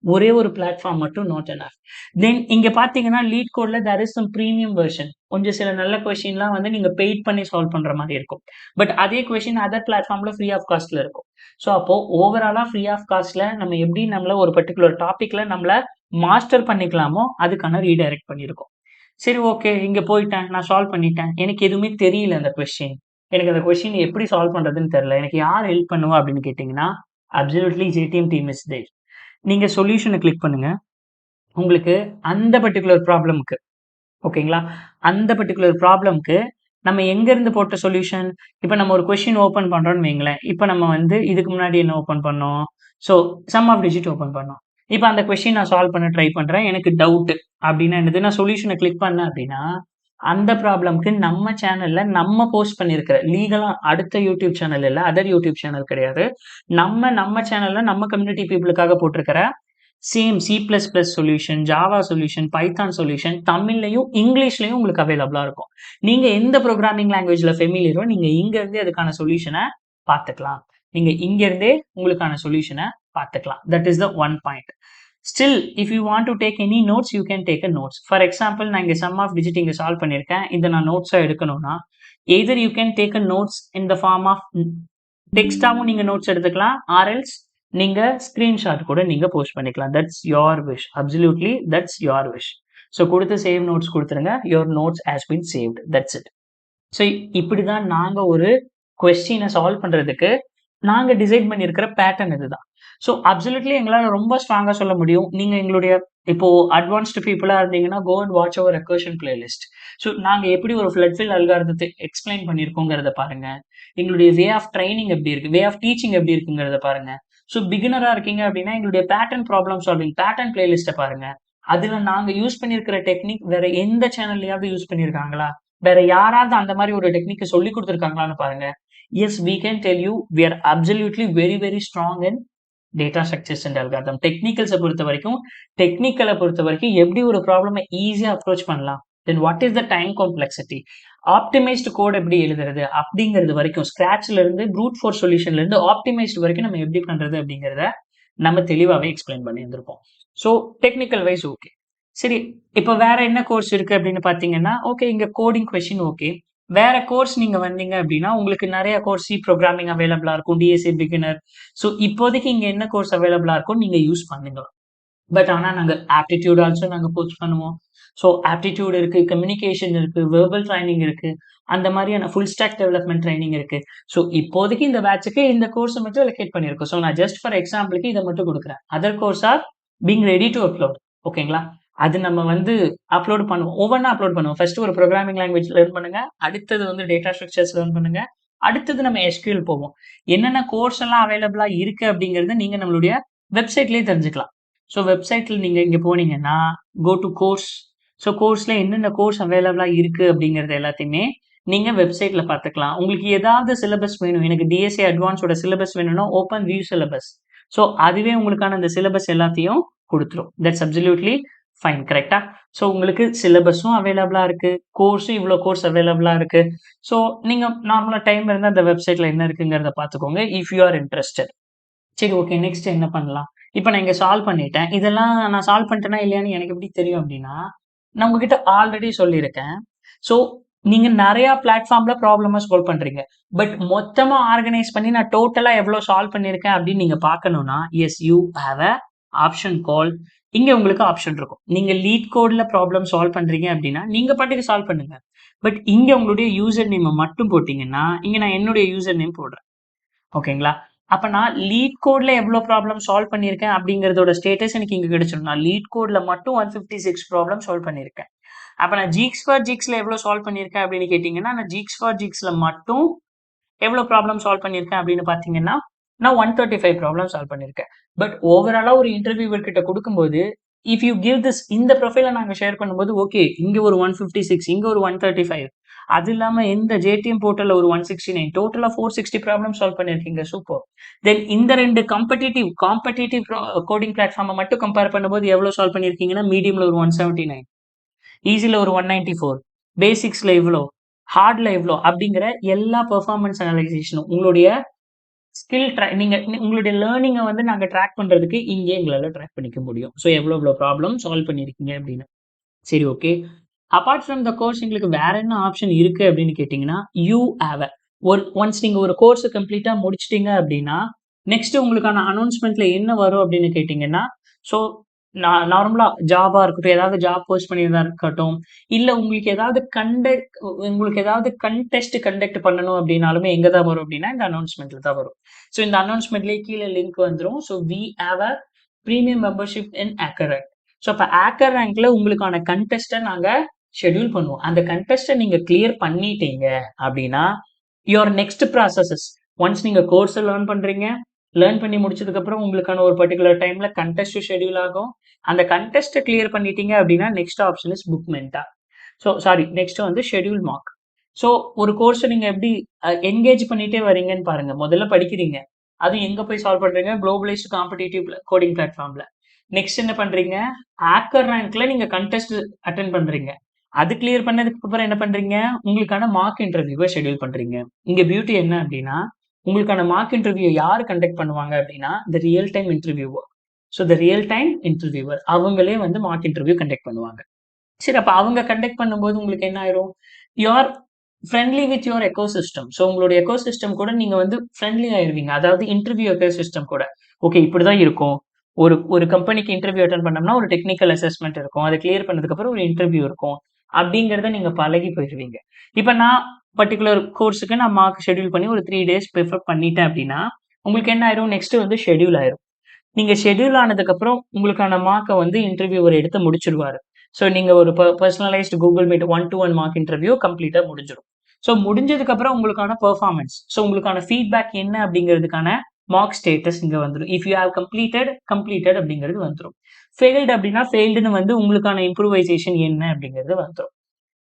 Speaker 1: ஒரே ஒரு பிளாட்ஃபார்ம் மட்டும் நாட் எனஃப். தென் இங்க பார்த்தீங்கன்னா, லீட் கோட்ல there is some premium version. கொஞ்சம் சில நல்ல கொஸ்டின்லாம் வந்து நீங்க பெய்ட் பண்ணி சால்வ் பண்ற மாரி இருக்கும். பட் அதே கொஸ்டின் அதர் பிளாட்ஃபார்ம்ல ஃப்ரீ ஆஃப் காஸ்ட்ல இருக்கும். ஸோ அப்போ ஓவராலா ஃப்ரீ ஆஃப் காஸ்ட்ல நம்ம எப்படி நம்மள ஒரு பர்ட்டிகுலர் டாபிக்ல நம்மள மாஸ்டர் பண்ணிக்கலாமோ, அதுக்கான ரீடைரக்ட் பண்ணியிருக்கோம். சரி ஓகே. இங்க போயிட்டேன். நான் சால்வ் பண்ணிட்டேன். எனக்கு எதுவுமே தெரியல அந்த கொஸ்டின். எனக்கு அந்த கொஸ்டின் எப்படி சால்வ் பண்றதுன்னு தெரியல. எனக்கு யார் ஹெல்ப் பண்ணுவா அப்படின்னு கேட்டீங்கன்னா, absolutely JTM team is there. நீங்க சொல்யூஷன கிளிக் பண்ணுங்க. உங்களுக்கு அந்த பர்ட்டிகுலர் ப்ராப்ளம்க்கு ஓகேங்களா? அந்த பர்ட்டிகுலர் ப்ராப்ளம்க்கு நம்ம எங்கேருந்து போட்ட சொல்யூஷன்? இப்ப நம்ம ஒரு கொஸ்டின் ஓப்பன் பண்றோம்னு வைங்களேன். இப்ப நம்ம வந்து இதுக்கு முன்னாடி என்ன ஓப்பன் பண்ணோம்? So some of digit open பண்ணோம். இப்ப அந்த கொஸ்டின் நான் சால்வ் பண்ண ட்ரை பண்றேன். எனக்கு டவுட் அப்படின்னா என்னது? நான் சொல்யூஷன கிளிக் பண்ணேன் அப்படின்னா, அந்த ப்ராப்ளம்க்கு நம்ம சேனல்ல நம்ம போஸ்ட் பண்ணியிருக்கிற லீகலா அடுத்த யூடியூப் சேனல் இல்ல. அதர் யூடியூப் சேனல் கிடையாது. நம்ம சேனல்ல நம்ம கம்யூனிட்டி பீப்பிளுக்காக போட்டிருக்கிற same C plus plus solution, Java solution, Python solution தமிழ்லயும், இங்கிலீஷ்லயும் உங்களுக்கு அவைலபிளா இருக்கும். நீங்க எந்த ப்ரோகிராமிங் லாங்குவேஜ்ல ஃபெமிலியரோ நீங்க இங்க இருந்தே அதுக்கான சொல்யூஷன பார்த்துக்கலாம். நீங்க இங்க இருந்தே உங்களுக்கான சொல்யூஷன பார்த்துக்கலாம். That is the one point. Still if you want to take any notes you can take a notes. For example நான் இங்க சம் ஆஃப் டிஜிட் இங்க சால்வ் பண்ணியிருக்கேன். இத நான் நோட்ஸா எடுக்கணும்னா, either you can take a notes in the form of டெக்ஸ்டாவும் நீங்க நோட்ஸ் எடுத்துக்கலாம். ஆர் எல்ஸ் நீங்க ஸ்கிரீன்ஷாட் கூட நீங்க போஸ்ட் பண்ணிக்கலாம். That's your wish. Absolutely that's your wish. So கொடுத்து சேவ் நோட்ஸ் கொடுத்துருங்க. Your notes has been saved. That's it. So இப்படிதான் நாங்க ஒரு கொஸ்டினை சால்வ் பண்றதுக்கு நாங்க டிசைட் பண்ணியிருக்கிற பேட்டர்ன் இதுதான். ஸோ அப்சல்யூட்லி எங்களால ரொம்ப ஸ்ட்ராங்கா சொல்ல முடியும். நீங்க எங்களுடைய இப்போ அட்வான்ஸ்டு பீப்புளா இருந்தீங்கன்னா go and watch our recursion playlist. So நாங்க எப்படி ஒரு ஃபிளட்ஃபில் அல்காரிதத்தை எக்ஸ்பிளைன் பண்ணியிருக்கோங்கிறத பாருங்க. எங்களுடைய வே ஆஃப் ட்ரைனிங் எப்படி இருக்கு, வே ஆஃப் டீச்சிங் எப்படி இருக்குங்கிறத பாருங்க. ஸோ பிகினரா இருக்கீங்க அப்படின்னா எங்களுடைய பேட்டர்ன் ப்ராப்ளம் சால்விங் பேட்டர்ன் பிளேலிஸ்ட்டை பாருங்க. அதுல நாங்க யூஸ் பண்ணியிருக்கிற டெக்னிக் வேற எந்த சேனல்லையாவது யூஸ் பண்ணியிருக்காங்களா, வேற யாராவது அந்த மாதிரி ஒரு டெக்னிக்கை சொல்லி கொடுத்துருக்காங்களான்னு பாருங்க. Yes we can tell you we are absolutely very very strong in data structures and algorithm. டெக்னிக்கலை பொறுத்த வரைக்கும் எப்படி ஒரு ப்ராப்ளமை ஈஸியா அப்ரோச் பண்ணலாம், then what is the time complexity, optimised code எப்படி எழுதுறது அப்படிங்கிறது வரைக்கும், ஸ்கிராச்ல இருந்து ப்ரூட் ஃபோர்ஸ் சொல்யூஷன்ல இருந்து ஆப்டிமைஸ்டு வரைக்கும் நம்ம எப்படி பண்றது அப்படிங்கிறத நம்ம தெளிவாவே எக்ஸ்பிளைன் பண்ணி இருந்திருப்போம். So technical wise okay. சரி, இப்போ வேற என்ன கோர்ஸ் இருக்கு அப்படின்னு பாத்தீங்கன்னா, ஓகே இங்க கோடிங் கொஸ்டின் ஓகே. வேற கோர்ஸ் நீங்க வந்தீங்க அப்படின்னா உங்களுக்கு நிறைய கோர்ஸ் சி ப்ரோக்ராமிங் அவைலபிளா இருக்கும், டிஎஸ்சி பிகினர். ஸோ இப்போதைக்கு இங்க என்ன கோர்ஸ் அவைலபிளா இருக்கும் நீங்க யூஸ் பண்ணுங்க. பட் ஆனா நாங்க ஆப்டிடியூட் ஆல்சோ நாங்க போஸ்ட் பண்ணுவோம். ஸோ ஆப்டிடியூட் இருக்கு, கம்யூனிகேஷன் இருக்கு, வெர்பல் ட்ரைனிங் இருக்கு, அந்த மாதிரியான ஃபுல் ஸ்டாக் டெவலப்மெண்ட் ட்ரைனிங் இருக்கு. ஸோ இப்போதைக்கு இந்த பேட்சுக்கு இந்த கோர்ஸ் மட்டும் லொகேட் பண்ணியிருக்கோம். ஸோ நான் ஜஸ்ட் ஃபார் எக்ஸாம்பிளுக்கு இதை மட்டும் கொடுக்குறேன். Other course are being ready to upload. ஓகேங்களா? அது நம்ம வந்து அப்லோட் பண்ணுவோம், ஒவ்வொன்றா அப்லோட் பண்ணுவோம். ஃபர்ஸ்ட் ஒரு ப்ரோக்ராமிங் லாங்குவேஜ் லேர்ன் பண்ணுங்க, அடுத்தது வந்து டேட்டா ஸ்ட்ரக்சர்ஸ் லேர்ன் பண்ணுங்க, அடுத்தது நம்ம எஸ்கியூஎல் போவோம். என்னென்ன கோர்ஸ் எல்லாம் அவைலபிளா இருக்கு அப்படிங்கறத நீங்க நம்மளுடைய வெப்சைட்லயே தெரிஞ்சுக்கலாம். ஸோ வெப்சைட்ல நீங்க இங்க போனீங்கன்னா கோ டு கோர்ஸ். ஸோ கோர்ஸ்ல என்னென்ன கோர்ஸ் அவைலபிளா இருக்கு அப்படிங்கறது எல்லாத்தையுமே நீங்க வெப்சைட்ல பார்த்துக்கலாம். உங்களுக்கு ஏதாவது சிலபஸ் வேணும், எனக்கு டிஎஸ்சி அட்வான்ஸோட சிலபஸ் வேணும்னா ஓப்பன் வியூ சிலபஸ். ஸோ அதுவே உங்களுக்கான அந்த சிலபஸ் எல்லாத்தையும் கொடுத்துரும். That's absolutely fine. கரெக்டா? ஸோ உங்களுக்கு சிலபஸும் அவைலபிளா இருக்கு, கோர்ஸும் இவ்வளோ கோர்ஸ் அவைலபிளா இருக்கு. ஸோ நீங்க நார்மலா டைம் இருந்தா அந்த வெப்சைட்ல என்ன இருக்குங்கிறத பார்த்துக்கோங்க இஃப் யூ ஆர் இன்ட்ரெஸ்டட். சரி, ஓகே. நெக்ஸ்ட் என்ன பண்ணலாம்? இப்ப நான் இங்க சால்வ் பண்ணிட்டேன். இதெல்லாம் நான் சால்வ் பண்ணிட்டேனா இல்லையான்னு எனக்கு எப்படி தெரியும் அப்படின்னா, நான் உங்ககிட்ட ஆல்ரெடி சொல்லியிருக்கேன். ஸோ நீங்க நிறைய பிளாட்ஃபார்ம்ல ப்ராப்ளமா சால்வ் பண்றீங்க. பட் மொத்தமா ஆர்கனைஸ் பண்ணி நான் டோட்டலா எவ்வளவு சால்வ் பண்ணியிருக்கேன் அப்படின்னு நீங்க பார்க்கணும்னா, yes you have a option call. இங்க உங்களுக்கு ஆப்ஷன் இருக்கும். நீங்க லீட் கோட்ல ப்ராப்ளம் சால்வ் பண்றீங்க அப்படின்னா நீங்க பாட்டுக்கு சால்வ் பண்ணுங்க. பட் இங்க உங்களுடைய யூசர் நேம் மட்டும் போட்டீங்கன்னா, இங்க நான் என்னுடைய யூசர் நேம் போடுறேன். ஓகேங்களா? அப்ப நான் லீட் கோட்ல எவ்வளவு ப்ராப்ளம் சால்வ் பண்ணியிருக்கேன் அப்படிங்கறதோட ஸ்டேட்டஸ் எனக்கு இங்க கிடைச்சிடும். நான் லீட் கோட்ல மட்டும் 156 ப்ராப்ளம் சால்வ் பண்ணியிருக்கேன். அப்ப நான் ஜீக்ஸ் ஃபார் ஜீக்ஸ்ல எவ்வளவு சால்வ் பண்ணியிருக்கேன் அப்படின்னு கேட்டீங்கன்னா, நான் ஜீக்ஸ் ஃபார் ஜீக்ஸ்ல மட்டும் எவ்வளவு ப்ராப்ளம் சால்வ் பண்ணியிருக்கேன் அப்படின்னு பாத்தீங்கன்னா, நான் 135 ப்ராப்ளம் சால்வ் பண்ணியிருக்கேன். பட் ஓவராலா ஒரு இன்டர்வியூவர் கிட்ட கொடுக்கும்போது, இஃப் யூ கிவ் திஸ் இந்த ப்ரொஃபைல நாங்க ஷேர் பண்ணும்போது, ஓகே இங்க ஒரு 156, இங்க ஒரு 135, அது இல்லாம இந்த ஜேடிஎம் போர்ட்டல்ல ஒரு 169, டோட்டலா 460 ப்ராப்ளம் சால்வ் பண்ணிருக்கீங்க. சூப்பர். தென் இந்த ரெண்டு காம்படிட்டிவ் கோடிங் பிளாட்ஃபார்மை மட்டும் கம்பேர் பண்ணும்போது எவ்வளவு சால்வ் பண்ணிருக்கீங்கன்னா, மீடியம்ல ஒரு 179, ஈஸில ஒரு 194, பேசிக்ஸ்ல இவ்வளோ, ஹார்ட்ல இவ்வளோ அப்படிங்கிற எல்லா பெர்ஃபார்மன்ஸ் அனலைசேஷனும் உங்களுடைய ஸ்கில் நீங்க உங்களுடைய லேர்னிங்கை வந்து நாங்க ட்ராக் பண்றதுக்கு இங்கே எங்களால ட்ராக் பண்ணிக்க முடியும். ஸோ எவ்வளோ ப்ராப்ளம் சால்வ் பண்ணிருக்கீங்க அப்படின்னு. சரி, okay. Apart from the course எங்களுக்கு வேற என்ன ஆப்ஷன் இருக்கு அப்படின்னு கேட்டீங்கன்னா, யூ ஹேவ் ஒன்ஸ் நீங்க ஒரு கோர்ஸ் கம்ப்ளீட்டா முடிச்சிட்டீங்க அப்படின்னா, நெக்ஸ்ட் உங்களுக்கான அனௌன்ஸ்மெண்ட்ல என்ன வரும் அப்படின்னு கேட்டீங்கன்னா, ஸோ நார்மலா ஜாபா இருக்கட்டும், ஏதாவது ஜாப் போஸ்ட் பண்ணியதா இருக்கட்டும், இல்ல உங்களுக்கு ஏதாவது கண்டெஸ்ட் கண்டக்ட் பண்ணணும் அப்படின்னாலுமே எங்க தான் வரும் அப்படின்னா இந்த அனௌன்ஸ்மெண்ட்ல தான் வரும். ஸோ இந்த அனௌன்ஸ்மெண்ட்லேயே கீழே லிங்க் வந்துடும். So we have a premium membership in HackerRank. So இப்போ ஹேக்கர் ரேங்க்ல உங்களுக்கான கண்டெஸ்ட்டை நாங்க ஷெட்யூல் பண்ணுவோம். அந்த கண்டெஸ்ட்டை நீங்க கிளியர் பண்ணிட்டீங்க அப்படின்னா, யுவர் நெக்ஸ்ட் ப்ராசஸஸ், ஒன்ஸ் நீங்க கோர்ஸை லேர்ன் பண்ணி முடிச்சதுக்கு அப்புறம் உங்களுக்கான ஒரு பர்டிகுலர் டைம்ல கண்டெஸ்ட் ஷெட்யூல் ஆகும். அந்த கண்டெஸ்ட்டை கிளியர் பண்ணிட்டீங்க அப்படின்னா next option is book மென்டா. So sorry, next வந்து ஷெட்யூல் மார்க். ஸோ ஒரு கோர்ஸை நீங்க எப்படி என்கேஜ் பண்ணிட்டே வரீங்கன்னு பாருங்க. முதல்ல படிக்கிறீங்க, அது எங்க போய் சால்வ் பண்றீங்க? குளோபலைஸ்டு காம்படிட்டிவ் கோடிங் பிளாட்ஃபார்ம்ல. நெக்ஸ்ட் என்ன பண்றீங்க? ஹேக்கர் ரேங்க்ல நீங்க கண்டெஸ்ட் அட்டென்ட் பண்றீங்க. அது கிளியர் பண்ணதுக்கு அப்புறம் என்ன பண்றீங்க? உங்களுக்கான மார்க் இன்டர்வியூவை ஷெட்யூல் பண்றீங்க. இங்க பியூட்டி என்ன அப்படின்னா, உங்களுக்கான மார்க் இன்டர்வியூ யாரு கண்டக்ட் பண்ணுவாங்க அப்படின்னா, the real time interviewer. So the real time interviewer அவங்களே வந்து மார்க் இன்டர்வியூ கண்டக்ட் பண்ணுவாங்க. சரி, அப்ப அவங்க கண்டக்ட் பண்ணும்போது உங்களுக்கு என்ன ஆயிரும்? You are friendly with your ecosystem. So உங்களுடைய எக்கோசிஸ்டம் கூட நீங்க வந்து ஃப்ரெண்ட்லி ஆயிருவீங்க. அதாவது இன்டர்வியூ எக்கோசிஸ்டம் கூட. ஓகே, இப்படிதான் இருக்கும். ஒரு ஒரு கம்பெனிக்கு இன்டர்வியூ அட்டன் பண்ணோம்னா ஒரு டெக்னிக்கல் அசஸ்மெண்ட் இருக்கும். அதை கிளியர் பண்ணதுக்கு அப்புறம் ஒரு இன்டர்வியூ இருக்கும். அப்படிங்கிறத நீங்க பழகி போயிருவீங்க. இப்ப நான் பர்டிகுலர் கோர்ஸுக்கு நான் மார்க் ஷெட்யூல் பண்ணி ஒரு 3 டேஸ் ப்ரிஃபர் பண்ணிட்டேன் அப்படின்னா, உங்களுக்கு என்ன ஆயிரும்? நெக்ஸ்ட் வந்து ஷெட்யூல் ஆயிரும். நீங்க ஷெட்யூல் ஆனதுக்கு அப்புறம் உங்களுக்கான மார்க்கை வந்து இன்டர்வியூவர் எடுத்து முடிச்சிருவாரு. ஸோ நீங்க ஒரு personalised Google meet 1-to-1 mark interview கம்ப்ளீட்டா முடிஞ்சிடும். ஸோ முடிஞ்சதுக்கு அப்புறம் உங்களுக்கான பெர்ஃபார்மன்ஸ், ஸோ உங்களுக்கான ஃபீட்பேக் என்ன அப்படிங்கிறதுக்கான மார்க் ஸ்டேட்டஸ் இங்க வந்துடும். இஃப் யூ ஹேவ் கம்ப்ளீட்டட் அப்படிங்கிறது வந்துடும். ஃபெயில்டு அப்படின்னா ஃபெயில்டுன்னு வந்து உங்களுக்கான இம்ப்ரூவைசேஷன் என்ன அப்படிங்கிறது வந்துடும்.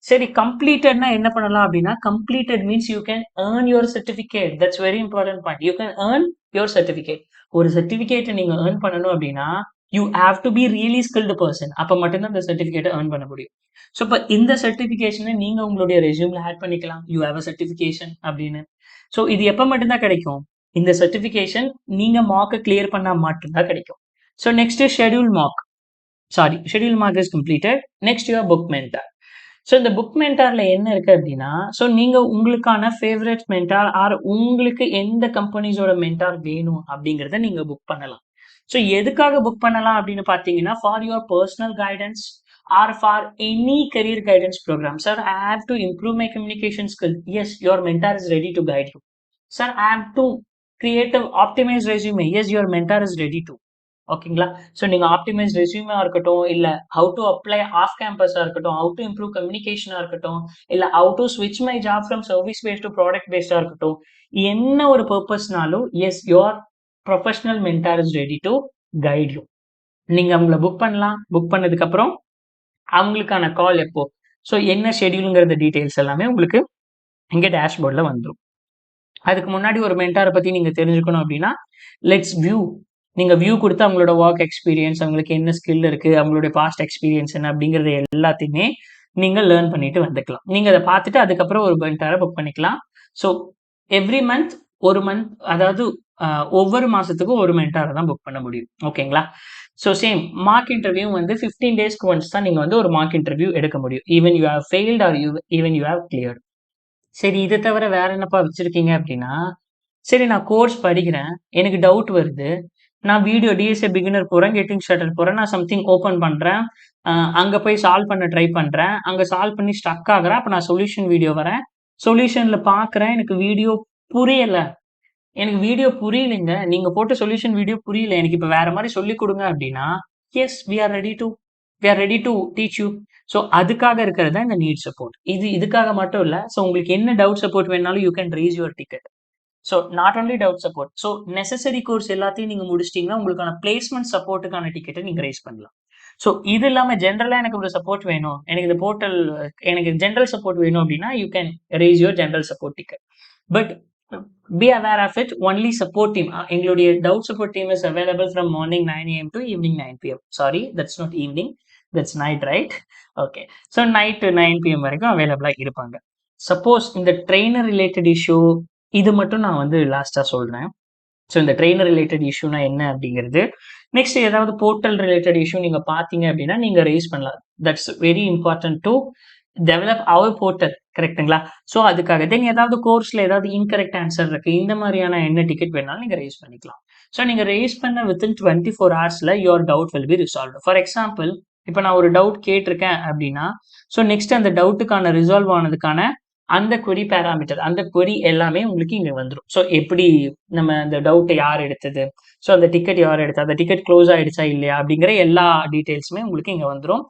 Speaker 1: சரி, கம்ப்ளீட்டட்னா என்ன பண்ணலாம் அப்படின்னா, completed means you can earn your certificate. That's very important point. You can earn your certificate. ஒரு சர்டிஃபிகேட்டை நீங்க ஏர்ன் பண்ணணும் அப்படின்னா, you have to be really skilled person. அப்ப மட்டும்தான் இந்த சர்டிஃபிகேட்டை ஏர்ன் பண்ண முடியும். ஸோ இப்போ இந்த சர்டிஃபிகேஷனை நீங்க உங்களுடைய ரெஸ்யூம்ல ஆட் பண்ணிக்கலாம். யூ ஹேவ் அ சர்டிஃபிகேஷன் அப்படின்னு. ஸோ இது எப்ப மட்டும்தான் கிடைக்கும்? இந்த சர்டிஃபிகேஷன் நீங்க மார்க்கை கிளியர் பண்ணா மட்டும்தான் கிடைக்கும். So next schedule mark. Schedule mark is completed. Next your book mentor. So இந்த புக் மென்டார்ல என்ன இருக்கு அப்படின்னா, ஸோ நீங்க உங்களுக்கான ஃபேவரட் மென்டார் ஆர் உங்களுக்கு எந்த கம்பெனிஸோட மென்டார் வேணும் அப்படிங்கிறத நீங்க புக் பண்ணலாம். ஸோ எதுக்காக புக் பண்ணலாம் அப்படின்னு பார்த்தீங்கன்னா, for your personal guidance or for any career guidance programme. Sir, I have to improve my communication skill. Yes, your mentor is ready to guide you. Sir, I have to create optimise resume. Yes, your mentor is ready to. ஓகேங்களா? ஸோ நீங்க ஆப்டிமைஸ் ரெஸ்யூமா இருக்கட்டும், இல்ல ஹவ் டு அப்ளை ஆஃப் கேம்பஸா இருக்கட்டும், ஹவ் டு இம்ப்ரூவ் கம்யூனிகேஷனா இருக்கட்டும், இல்ல ஹவ் டு ஸ்விட்ச் my job from service paste to product பேஸ்டா இருக்கட்டும், என்ன ஒரு பர்பஸ்னாலும் yes, your professional mentor is ready to guide you. நீங்க அவங்கள புக் பண்ணலாம். புக் பண்ணதுக்கு அப்புறம் அவங்களுக்கான கால் எப்போ, ஸோ என்ன ஷெட்யூலுங்கிறத டீடைல்ஸ் எல்லாமே உங்களுக்கு இங்க டேஷ்போர்ட்ல வந்துடும். அதுக்கு முன்னாடி ஒரு மென்டாரை பத்தி நீங்க தெரிஞ்சுக்கணும் அப்படின்னா, லெட்ஸ் வியூ. நீங்க வியூ கொடுத்து அவங்களோட ஒர்க் எக்ஸ்பீரியன்ஸ், அவங்களுக்கு என்ன ஸ்கில் இருக்கு, அவங்களுடைய பாஸ்ட் எக்ஸ்பீரியன்ஸ் என்ன அப்படிங்கறது எல்லாத்தையுமே நீங்க லேர்ன் பண்ணிட்டு வந்துக்கலாம். நீங்க அதை பார்த்துட்டு அதுக்கப்புறம் ஒரு மென்டாரை புக் பண்ணிக்கலாம். ஸோ எவ்ரி மந்த் ஒரு மந்த், அதாவது ஒவ்வொரு மாசத்துக்கும் ஒரு மென்டாரை தான் புக் பண்ண முடியும். ஓகேங்களா? ஸோ சேம் மார்க் இன்டர்வியூ வந்து 15 டேஸ்க்கு ஒன்ஸ் தான் நீங்க வந்து ஒரு மார்க் இன்டர்வியூ எடுக்க முடியும். Even you have failed R even you have cleared. சரி, இதை தவிர வேற என்னப்பா வச்சிருக்கீங்க அப்படின்னா, சரி நான் கோர்ஸ் படிக்கிறேன், எனக்கு டவுட் வருது, நான் வீடியோ டிஎஸ்ஏ பிகினர் போறேன், கெட்டிங் ஸ்டார்டட் போறேன், நான் சம்திங் ஓப்பன் பண்றேன், அங்க போய் சால்வ் பண்ண ட்ரை பண்றேன், அங்க சால்வ் பண்ணி ஸ்டக் ஆகுறேன், அப்ப நான் சொல்யூஷன் வீடியோ வரேன், சொல்யூஷன்ல பாக்குறேன், எனக்கு வீடியோ புரியல, எனக்கு வீடியோ புரியலைங்க, நீங்க போட்ட சொல்யூஷன் வீடியோ புரியல, எனக்கு இப்ப வேற மாதிரி சொல்லி கொடுங்க அப்படின்னா, yes, we are ready to teach you. So அதுக்காக இருக்கிறது தான் இந்த நீட் சப்போர்ட். இதுக்காக மட்டும் இல்ல. ஸோ உங்களுக்கு என்ன டவுட் சப்போர்ட் வேணாலும் you can raise your ticket. So not only doubt support. So necessary course எல்லாத்தையும் நீங்க முடிச்சிட்டீங்கன்னா உங்களுக்கான பிளேஸ்மெண்ட் சப்போர்ட்டுக்கான டிக்கெட்டை நீங்க ரைஸ் பண்ணலாம். ஸோ இது இல்லாம ஜென்ரலா எனக்கு ஒரு சப்போர்ட் வேணும், எனக்கு இந்த போர்ட்டல், எனக்கு ஜென்ரல் சப்போர்ட் வேணும் அப்படின்னா you can raise your general support ticket. But be aware of it, only support team, எங்களுடைய doubt support team is available from morning 9 AM to evening 9 PM. Sorry, that's not evening, that's night, right? Okay, so night to 9 PM வரைக்கும் அவைலபிளா இருப்பாங்க. சப்போஸ் இந்த ட்ரெயினர் ரிலேட்டட் இஷ்யூ, இது மட்டும் நான் வந்து லாஸ்டா சொல்றேன். ஸோ இந்த ட்ரெயினர் ரிலேட்டட் இஷ்யூனா என்ன அப்படிங்கிறது, நெக்ஸ்ட் ஏதாவது போர்ட்டல் ரிலேட்டட் இஷ்யூ நீங்க பாத்தீங்க அப்படின்னா நீங்க ரேஸ் பண்ணலாம். That's very important to develop our portal. கரெக்ட்டுங்களா? ஸோ அதுக்காக தென் ஏதாவது கோர்ஸ்ல ஏதாவது இன்கரெக்ட் ஆன்சர் இருக்கு, இந்த மாதிரியான என்ன டிக்கெட் வேணாலும் நீங்க ரேஸ் பண்ணிக்கலாம். ஸோ நீங்க ரேஸ் பண்ண வித்தின் 24 ஹவர்ஸ்ல your doubt will be resolve. For example, இப்போ நான் ஒரு டவுட் கேட்டிருக்கேன் அப்படின்னா, ஸோ நெக்ஸ்ட் அந்த டவுட்டுக்கான ரிசால்வ் ஆனதுக்கான அந்த query பேராமீட்டர், அந்த query எல்லாமே உங்களுக்கு இங்க வந்துடும். ஸோ எப்படி நம்ம அந்த டவுட்டை யார் எடுத்தது, ஸோ அந்த டிக்கெட் யார் எடுத்தது, அந்த டிக்கெட் க்ளோஸ் ஆயிடுச்சா இல்லையா அப்படிங்கிற எல்லா டீடைல்ஸுமே உங்களுக்கு இங்க வந்துடும்.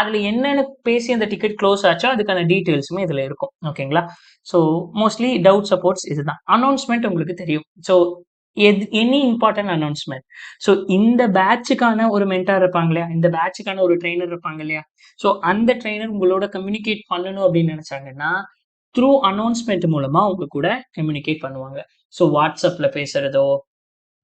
Speaker 1: அதுல என்னென்ன பேசி அந்த டிக்கெட் க்ளோஸ் ஆச்சோ அதுக்கான டீடைல்ஸுமே இதுல இருக்கும். ஓகேங்களா? ஸோ மோஸ்ட்லி டவுட் சப்போர்ட்ஸ் இதுதான். அனௌன்ஸ்மெண்ட் உங்களுக்கு தெரியும். So any important announcement. So இந்த பேட்சுக்கான ஒரு மென்டார் இருப்பாங்க இல்லையா, இந்த பேட்சுக்கான ஒரு ட்ரெயினர் இருப்பாங்க இல்லையா, ஸோ அந்த ட்ரெயினர் உங்களோட கம்யூனிகேட் பண்ணணும் அப்படின்னு நினைச்சாங்கன்னா த்ரூ அனௌன்ஸ்மெண்ட் மூலமா உங்க கூட கம்யூனிகேட் பண்ணுவாங்க. ஸோ வாட்ஸ்அப்ல பேசுறதோ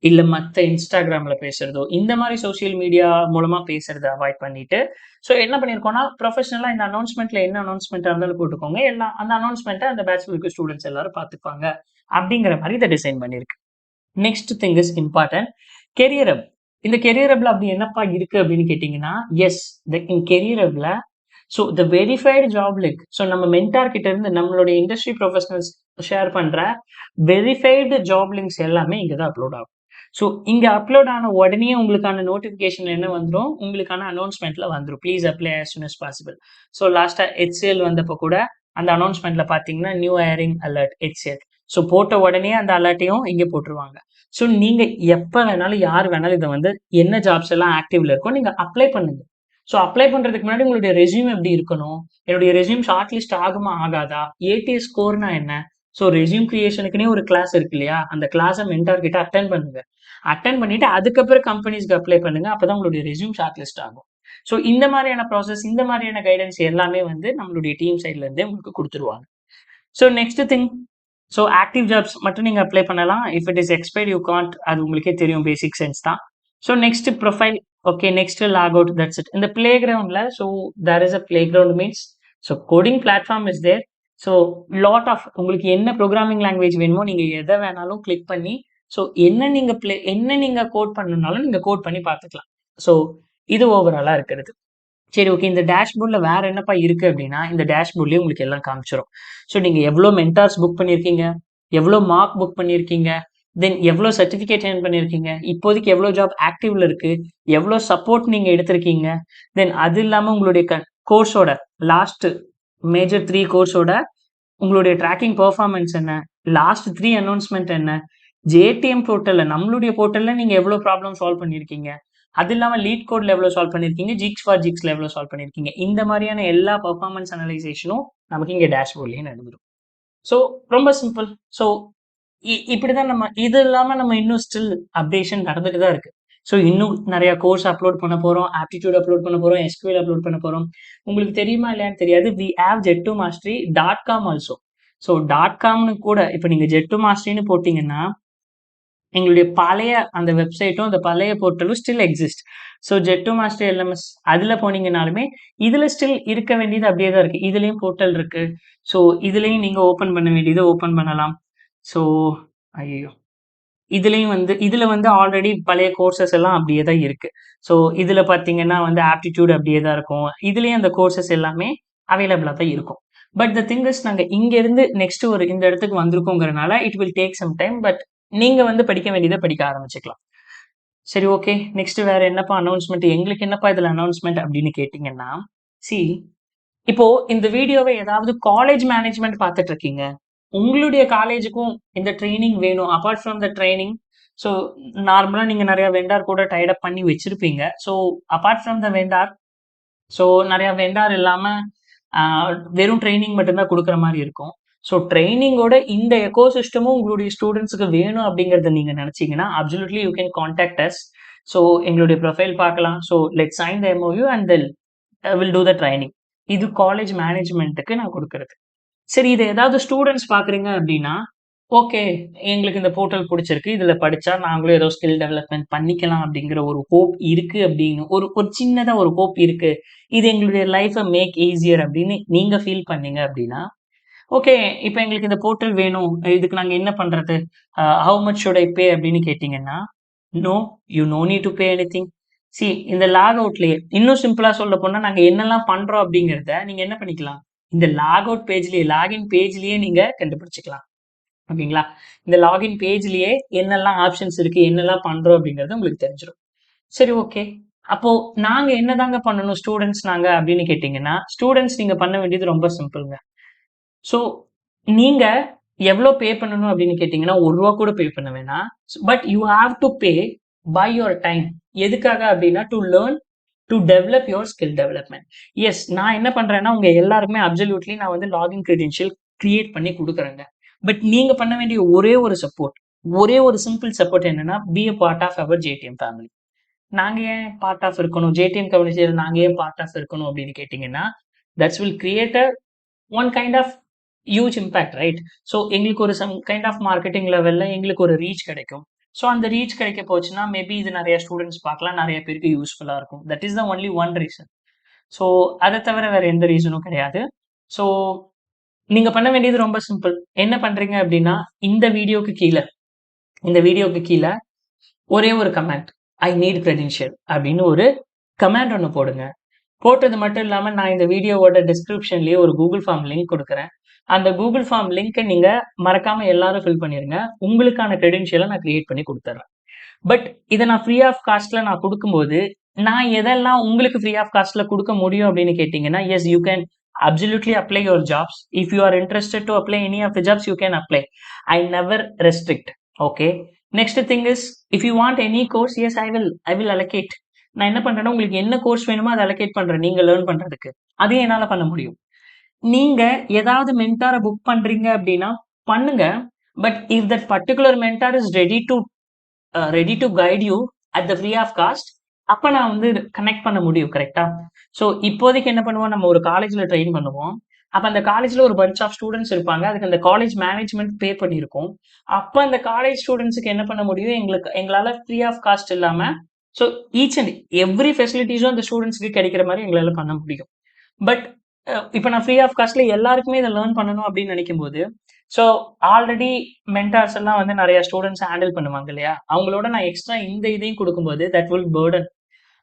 Speaker 1: இல்ல மத்த இன்ஸ்டாகிராம்ல பேசுறதோ, இந்த மாதிரி சோசியல் மீடியா மூலமா பேசுறத அவாய்ட் பண்ணிட்டு, ஸோ என்ன பண்ணியிருக்கோம்னா ப்ரொஃபஷனலா இந்த அனௌன்ஸ்மெண்ட்ல என்ன அனௌன்ஸ்மெண்ட்டா இருந்தாலும் போட்டுக்கோங்க, எல்லாம் அந்த அனௌன்ஸ்மெண்ட்டை அந்த பேட்ச்ல இருக்க ஸ்டூடெண்ட்ஸ் எல்லாரும் பார்த்துப்பாங்க அப்படிங்கிற மாதிரி இதை டிசைன் பண்ணியிருக்கு. Next thing is important, career hub. இந்த கெரியர் ஹப்ல அப்படி என்னப்பா இருக்கு அப்படின்னு கேட்டீங்கன்னா, எஸ், இன் கெரியர் ஹப்ல so the verified job link, so நம்ம மென்டார் கிட்ட இருந்து நம்மளுடைய இண்டஸ்ட்ரி ப்ரொஃபஷனல்ஸ் ஷேர் பண்ற வெரிஃபைடு ஜாப் லிங்க்ஸ் எல்லாமே இங்க தான் அப்லோட் ஆகும். ஸோ இங்க அப்லோட் ஆன உடனே உங்களுக்கான நோட்டிபிகேஷன் என்ன வந்துடும், உங்களுக்கான அனௌன்ஸ்மெண்ட்ல வந்துடும், please apply as soon as possible. So லாஸ்டா HCL வந்தப்போ கூட அந்த அனௌன்ஸ்மெண்ட்ல பாத்தீங்கன்னா new hiring alert HCL. So போட்ட உடனே அந்த அலர்ட்டையும் இங்க போட்டுருவாங்க. ஸோ நீங்க எப்ப வேணாலும் யார் வேணாலும் இதை வந்து என்ன ஜாப்ஸ் எல்லாம் ஆக்டிவ்ல இருக்கோ நீங்க அப்ளை பண்ணுங்க. ஸோ அப்ளை பண்றதுக்கு முன்னாடி உங்களுடைய ரெஸ்யூம் எப்படி இருக்கணும், என்னுடைய ரெஸ்யூம் ஷார்ட் லிஸ்ட் ஆகுமா ஆகாதா, ATS ஸ்கோர்னா என்ன, ஸோ ரெஸ்யூம் கிரியேஷனுக்குனே ஒரு கிளாஸ் இருக்கு இல்லையா, அந்த கிளாஸை மென்டார் கிட்ட அட்டென்ட் பண்ணுங்க. அட்டென்ட் பண்ணிட்டு அதுக்கப்புறம் கம்பெனிஸ்க்கு அப்ளை பண்ணுங்க, அப்பதான் உங்களுடைய ரெஸ்யூம் ஷார்ட் லிஸ்ட் ஆகும். ஸோ இந்த மாதிரியான ப்ராசஸ், இந்த மாதிரியான கைடன்ஸ் எல்லாமே வந்து நம்மளுடைய டீம் சைட்ல இருந்தே உங்களுக்கு கொடுத்துருவாங்க. So next thing, so active jobs மட்டும் நீங்க அப்ளை பண்ணலாம். If it is expired you can't, அது உங்களுக்கே தெரியும், பேசிக் சென்ஸ் தான். So next profile, okay, next log out, that's it. இந்த பிளே கிரவுண்ட்ல, so there is a playground means, so coding platform is there. So lot of உங்களுக்கு என்ன ப்ரோக்ராமிங் லாங்குவேஜ் வேணுமோ நீங்க எதை வேணாலும் கிளிக் பண்ணி, ஸோ என்ன நீங்க கோட் பண்ணணும்னாலும் நீங்க கோட் பண்ணி பார்த்துக்கலாம். ஸோ இது ஓவராலா இருக்கிறது. சரி, ஓகே. இந்த டேஷ்போர்ட்ல வேற என்னப்பா இருக்கு அப்படின்னா, இந்த டேஷ்போர்ட்லயே உங்களுக்கு எல்லாம் காமிச்சிரும். ஸோ நீங்க எவ்வளோ மென்டார்ஸ் புக் பண்ணியிருக்கீங்க, எவ்வளோ மார்க் புக் பண்ணியிருக்கீங்க, தென் எவ்வளோ சர்டிஃபிகேட் ஏர்ன் பண்ணியிருக்கீங்க, இப்போதைக்கு எவ்வளோ ஜாப் ஆக்டிவ்ல இருக்கு, எவ்வளோ சப்போர்ட் நீங்க எடுத்திருக்கீங்க, தென் அது இல்லாம உங்களுடைய கோர்ஸோட லாஸ்ட் மேஜர் 3 கோர்ஸோட உங்களுடைய ட்ராக்கிங் பெர்ஃபார்மன்ஸ் என்ன, லாஸ்ட் 3 அனௌன்ஸ்மென்ட் என்ன, ஜேடிஎம் போர்ட்டல்ல நம்மளுடைய போர்ட்டல்ல நீங்க எவ்வளோ ப்ராப்ளம் சால்வ் பண்ணியிருக்கீங்க, அது இல்லாம லீட் கோட்ல எவ்வளோ சால்வ் பண்ணியிருக்கீங்க, ஜிக்ஸ் ஃபார் ஜிக்ஸ்ல எவ்வளோ சால்வ் பண்ணியிருக்கீங்க. இந்த மாதிரியான எல்லா பெர்ஃபார்மன்ஸ் அனலைசேஷனும் நமக்கு இங்க டேஷ்போர்ட்லயே நடந்துரும். ஸோ ரொம்ப சிம்பிள். ஸோ இப்படிதான் நம்ம இது இல்லாம நம்ம இன்னும் ஸ்டில் அப்டேஷன் நடந்துட்டு தான் இருக்கு. ஸோ இன்னும் நிறைய கோர்ஸ் அப்லோட் பண்ண போறோம், ஆப்டிடியூட் அப்லோட் பண்ண போறோம், எஸ்கியூஎல் அப்லோட் பண்ண போறோம். உங்களுக்கு தெரியுமா இல்லையான்னு தெரியாது. We have Jet2Mastery.com also. So .comனு கூட இப்போ நீங்க Jet2Masteryன்னு போட்டீங்கன்னா எங்களுடைய பழைய அந்த வெப்சைட்டும் அந்த பழைய போர்ட்டலும் still exist. So Jet2Mastery LMS அதுல போனீங்கனாலுமே இதுல ஸ்டில் இருக்க வேண்டியது அப்படியே தான் இருக்கு. இதுலயும் போர்ட்டல் இருக்கு. ஸோ இதுலயும் நீங்க ஓபன் பண்ண வேண்டியது ஓபன் பண்ணலாம். ஸோ ஐயோ இதுலயும் இதுல ஆல்ரெடி பழைய கோர்சஸ் எல்லாம் அப்படியே தான் இருக்கு. ஸோ இதுல பாத்தீங்கன்னா ஆப்டிடியூட் அப்படியே தான் இருக்கும். இதுலயும் அந்த கோர்சஸ் எல்லாமே அவைலபிளா தான் இருக்கும். பட் த திங் இஸ் நாங்க இங்க இருந்து நெக்ஸ்ட் ஒரு இந்த இடத்துக்கு வந்திருக்கோங்கிறனால it will take some time. But நீங்க படிக்க வேண்டியதை படிக்க ஆரம்பிச்சுக்கலாம். சரி, ஓகே. நெக்ஸ்ட் வேற என்னப்பா அனௌன்ஸ்மெண்ட், எங்களுக்கு என்னப்பா இதுல அனௌன்ஸ்மெண்ட் அப்படின்னு கேட்டீங்கன்னா, சி இப்போ இந்த வீடியோவை ஏதாவது காலேஜ் மேனேஜ்மெண்ட் பார்த்துட்டு இருக்கீங்க, உங்களுடைய காலேஜுக்கும் இந்த ட்ரைனிங் வேணும். Apart from the training, so நார்மலா நீங்க நிறைய வெண்டார் கூட டைட் அப் பண்ணி வச்சிருப்பீங்க. So apart from the vendor, so நிறைய வெண்டார் இல்லாம வெறும் ட்ரைனிங் மட்டும்தான் கொடுக்குற மாதிரி இருக்கும். ஸோ ட்ரைனிங்கோட இந்த எக்கோ சிஸ்டமும் உங்களுடைய ஸ்டூடெண்ட்ஸுக்கு வேணும் அப்படிங்கறத நீங்க நினைச்சீங்கன்னா absolutely you can contact us. So எங்களுடைய ப்ரொஃபைல் பார்க்கலாம். So let sign the MOU and then will do the training. இது காலேஜ் மேனேஜ்மெண்ட்டுக்கு நான் கொடுக்கறது. சரி, இதை ஏதாவது ஸ்டூடெண்ட்ஸ் பாக்குறீங்க அப்படின்னா, ஓகே, எங்களுக்கு இந்த போர்ட்டல் பிடிச்சிருக்கு, இதுல படிச்சா நாங்களும் ஏதோ ஸ்கில் டெவலப்மெண்ட் பண்ணிக்கலாம் அப்படிங்கிற ஒரு ஹோப் இருக்கு அப்படின்னு ஒரு ஒரு சின்னதா ஒரு ஹோப் இருக்கு, இது எங்களுடைய லைஃபை மேக் ஈஸியர் அப்படின்னு நீங்க ஃபீல் பண்ணீங்க அப்படின்னா, ஓகே, இப்போ எங்களுக்கு இந்த போர்ட்டல் வேணும், இதுக்கு நாங்க என்ன பண்றது, how much should I pay அப்படின்னு கேட்டீங்கன்னா, no, you no need to pay anything. See இந்த லாக் அவுட்லயே இன்னும் சிம்பிளா சொல்ல போனா நாங்க என்னெல்லாம் பண்றோம் அப்படிங்கறத நீங்க என்ன பண்ணிக்கலாம், இந்த லாக் அவுட் பேஜ்லயே லாகின் பேஜ்லயே நீங்க கண்டுபிடிச்சிக்கலாம். ஓகேங்களா? இந்த லாகின் பேஜ்லயே என்னெல்லாம் ஆப்ஷன்ஸ் இருக்கு, என்னெல்லாம் பண்றோம் அப்படிங்கிறது உங்களுக்கு தெரிஞ்சிடும். சரி, ஓகே. அப்போ நாங்க என்னதாங்க பண்ணணும் ஸ்டூடெண்ட்ஸ் நாங்க அப்படின்னு கேட்டீங்கன்னா, ஸ்டூடெண்ட்ஸ் நீங்க பண்ண வேண்டியது ரொம்ப சிம்பிள்ங்க. ஸோ நீங்க எவ்வளோ பே பண்ணணும் அப்படின்னு கேட்டீங்கன்னா, ரூ. 1 கூட பே பண்ண வேணாம். But you have to pay by your time. எதுக்காக அப்படின்னா, to learn to develop your skill development. Yes, நான் என்ன பண்றேன்னா, உங்க எல்லாருக்குமே அப்சல்யூட்லி நான் லாகின் கிரெடென்ஷியல் கிரியேட் பண்ணி கொடுக்குறேங்க. பட் நீங்க பண்ண வேண்டிய ஒரே ஒரு சப்போர்ட், ஒரே ஒரு சிம்பிள் சப்போர்ட் என்னன்னா, be a part of our JTM family. நாங்க ஏன் பார்ட் ஆஃப் இருக்கணும், ஜேடிஎம் கம்யூனிட்டியில நாங்க ஏன் பார்ட் ஆஃப் இருக்கணும் அப்படின்னு கேட்டீங்கன்னா, that's will create a one kind of huge impact, right? So எங்களுக்கு ஒரு சம் கைண்ட் ஆஃப் மார்க்கெட்டிங் லெவல்ல எங்களுக்கு ஒரு ரீச் கிடைக்கும். ஸோ அந்த ரீச் கிடைக்க போச்சுன்னா மேபி இது நிறைய ஸ்டூடெண்ட்ஸ் பார்க்கலாம், நிறைய பேருக்கு யூஸ்ஃபுல்லா இருக்கும். That is the only one reason. So அதை தவிர வேற எந்த ரீசனும் கிடையாது. ஸோ நீங்க பண்ண வேண்டியது ரொம்ப சிம்பிள். என்ன பண்றீங்க அப்படின்னா, இந்த வீடியோக்கு கீழே ஒரே ஒரு கமெண்ட், ஐ நீட் கிரெடென்ஷியல் அப்படின்னு ஒரு கமெண்ட் ஒன்று போடுங்க. போட்டது மட்டும் இல்லாம நான் இந்த வீடியோவோட டிஸ்கிரிப்ஷன்லயே ஒரு கூகுள் ஃபார்ம் லிங்க் கொடுக்குறேன். அந்த கூகுள் ஃபார்ம் லிங்கை நீங்க மறக்காம எல்லாரும் ஃபில் பண்ணிருங்க. உங்களுக்கான கிரெடென்ஷியலை நான் கிரியேட் பண்ணி கொடுத்துட்றேன். பட் இதை நான் ஃப்ரீ ஆஃப் காஸ்ட்ல நான் கொடுக்கும்போது, நான் எதெல்லாம் உங்களுக்கு ஃப்ரீ ஆஃப் காஸ்ட்ல கொடுக்க முடியும் அப்படின்னு கேட்டீங்கன்னா, yes, you can absolutely apply your jobs. If you are interested to apply any of the jobs, you can apply. I never restrict. Okay. Next thing is, if you want any course, yes, I will allocate. நான் என்ன பண்றேன்னா, உங்களுக்கு என்ன கோர்ஸ் வேணுமோ அதை அலோகேட் பண்றேன் நீங்க லேர்ன் பண்றதுக்கு. அதையும் என்னால பண்ண முடியும். நீங்க ஏதாவது மென்டாரை புக் பண்றீங்க அப்படின்னா பண்ணுங்க. But if that particular mentor is ready to guide you at the free of cost, அப்ப நான் கனெக்ட் பண்ண முடியும். கரெக்டா? ஸோ இப்போதைக்கு என்ன பண்ணுவோம், நம்ம ஒரு காலேஜ்ல ட்ரெயின் பண்ணுவோம். அப்ப அந்த காலேஜ்ல ஒரு பஞ்ச் ஆஃப் ஸ்டூடெண்ட்ஸ் இருப்பாங்க. அதுக்கு அந்த காலேஜ் மேனேஜ்மெண்ட் பே பண்ணியிருக்கோம். அப்ப அந்த காலேஜ் ஸ்டூடெண்ட்ஸுக்கு என்ன பண்ண முடியும், எங்களால ஃப்ரீ ஆஃப் காஸ்ட் இல்லாம ஸோ ஈச் அண்ட் எவ்ரி ஃபெசிலிட்டிஸும் அந்த ஸ்டூடெண்ட்ஸ்க்கு கிடைக்கிற மாதிரி எங்களால பண்ண முடியும். பட் இப்போ நான் ஃப்ரீ ஆஃப் காஸ்ட்ல எல்லாருக்குமே இதை லேர்ன் பண்ணணும் அப்படின்னு நினைக்கும் போது, ஸோ ஆல்ரெடி மென்டார்ஸ் எல்லாம் நிறைய ஸ்டூடெண்ட்ஸ் ஹேண்டில் பண்ணுவாங்க இல்லையா, அவங்களோட நான் எக்ஸ்ட்ரா இந்த இதையும் கொடுக்கும்போது தட் வில் பேர்டன்,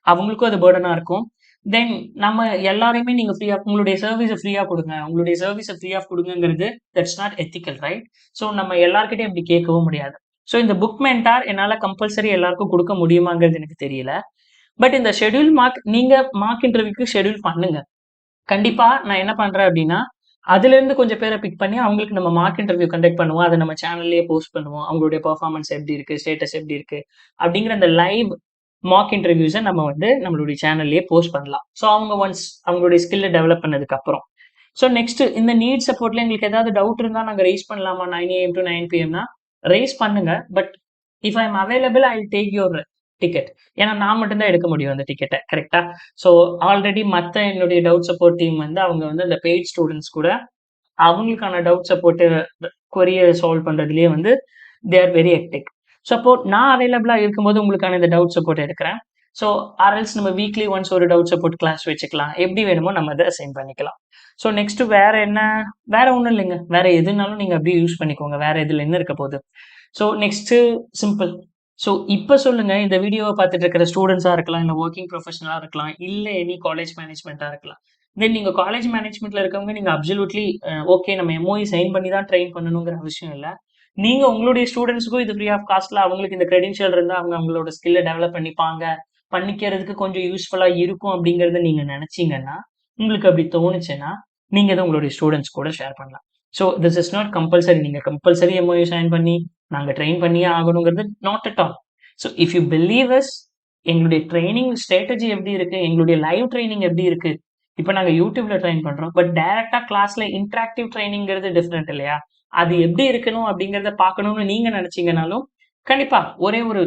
Speaker 1: அவங்களுக்கும் அது பேர்டனா இருக்கும். தென் நம்ம எல்லாரையுமே நீங்க ஃப்ரீயா உங்களுடைய சர்வீஸை ஃப்ரீயா கொடுங்க, உங்களுடைய சர்வீஸை ஃப்ரீ ஆஃப் கொடுங்கங்கிறது that's not ethical, right? So நம்ம எல்லார்கிட்டயும் இப்படி கேட்கவும் முடியாது. ஸோ இந்த புக் மென்டார் என்னால் கம்பல்சரி எல்லாருக்கும் கொடுக்க முடியுமாங்கிறது எனக்கு தெரியல. பட் இந்த ஷெட்யூல் மார்க் நீங்க மார்க் இன்டர்வியூக்கு ஷெட்யூல் பண்ணுங்க. கண்டிப்பா நான் என்ன பண்றேன் அப்படின்னா, அதுலேருந்து கொஞ்சம் பேரை பிக் பண்ணி அவங்களுக்கு நம்ம மார்க் இன்டர்வியூ கண்டக்ட் பண்ணுவோம். அதை நம்ம சேனல்லேயே போஸ்ட் பண்ணுவோம். அவங்களுடைய பெர்ஃபார்மன்ஸ் எப்படி இருக்கு, ஸ்டேட்டஸ் எப்படி இருக்கு அப்படிங்கிற அந்த லைவ் மார்க் இன்டர்வியூஸை நம்ம வந்து நம்மளுடைய சேனல்லேயே போஸ்ட் பண்ணலாம். ஸோ அவங்க ஒன்ஸ் அவங்களுடைய ஸ்கில்லை டெவலப் பண்ணதுக்கு அப்புறம் ஸோ நெக்ஸ்ட் இந்த நீட் சப்போர்ட்ல எங்களுக்கு ஏதாவது டவுட் இருந்தால் நாங்கள் ரைஸ் பண்ணலாமா 9 AM to 9 PM ரைஸ் பண்ணுங்க. But if I am available I take your ticket. ஏன்னா நான் மட்டும்தான் எடுக்க முடியும் அந்த டிக்கெட்டை, கரெக்டா? ஸோ ஆல்ரெடி மற்ற என்னுடைய டவுட் சப்போர்ட் டீம் வந்து அவங்க வந்து அந்த பெய்ட் ஸ்டூடெண்ட்ஸ் கூட அவங்களுக்கான டவுட் சப்போர்ட்டு கொரிய சால்வ் பண்ணுறதுலேயே வந்து they are very hectic. Support நான் அவைலபிளாக இருக்கும்போது உங்களுக்கான இந்த டவுட் சப்போர்ட் எடுக்கிறேன். ஸோ ஆர்எல்ஸ் நம்ம வீக்லி ஒன்ஸ் ஒரு டவுட் சப்போர்ட் கிளாஸ் வச்சுக்கலாம். எப்படி வேணுமோ நம்ம அதை அசைன் பண்ணிக்கலாம். ஸோ நெக்ஸ்ட் வேற என்ன, வேற ஒன்றும் இல்லைங்க. வேற எதுனாலும் நீங்கள் அப்படியே யூஸ் பண்ணிக்கோங்க. வேற இதில் என்ன இருக்க போகுது? So next simple. ஸோ இப்போ சொல்லுங்க, இந்த வீடியோவை பார்த்துட்டு இருக்கிற ஸ்டூடெண்ட்ஸாக இருக்கலாம், இல்லை ஒர்க்கிங் ப்ரொஃபஷனலாக இருக்கலாம், இல்லை எனி காலேஜ் மேனேஜ்மெண்ட்டாக இருக்கலாம். தென் நீங்கள் காலேஜ் மேனேஜ்மெண்ட்டில் இருக்கவங்க நீங்கள் அப்சல்யூட்லி ஓகே நம்ம எம்ஓஇ சைன் பண்ணி தான் ட்ரெயின் பண்ணணுங்கிற அவசியம் இல்லை. நீங்கள் உங்களுடைய ஸ்டூடெண்ட்ஸுக்கும் இது ஃப்ரீ ஆஃப் காஸ்ட்டில் அவங்களுக்கு இந்த கிரெடென்ஷியல் இருந்தால் அவங்க அவங்களோட ஸ்கில்லை டெவலப் பண்ணிப்பாங்க, பண்ணிக்கிறதுக்கு கொஞ்சம் யூஸ்ஃபுல்லாக இருக்கும் அப்படிங்கிறத நீங்கள் நினச்சிங்கன்னா, உங்களுக்கு அப்படி தோணுச்சுன்னா நீங்கள் இதை உங்களுடைய ஸ்டூடெண்ட்ஸ் கூட ஷேர் பண்ணலாம். So this is not compulsory. நீங்கள் கம்பல்சரி எம்ஓஇ சைன் பண்ணி நாங்கள் ட்ரெயின் பண்ணியே ஆகணுங்கிறது not at all. So if you believe us, எங்களுடைய ட்ரைனிங் ஸ்ட்ராட்டஜி எப்படி இருக்கு, எங்களுடைய லைவ் ட்ரைனிங் எப்படி இருக்கு. இப்போ நாங்கள் யூடியூப்ல ட்ரெயின் பண்றோம், பட் டைரக்டா கிளாஸ்ல இன்டராக்டிவ் ட்ரைனிங்கிறது டிஃப்ரெண்ட் இல்லையா? அது எப்படி இருக்கணும் அப்படிங்கிறத பார்க்கணும்னு நீங்க நினைச்சீங்கனாலும் கண்டிப்பா ஒரே ஒரு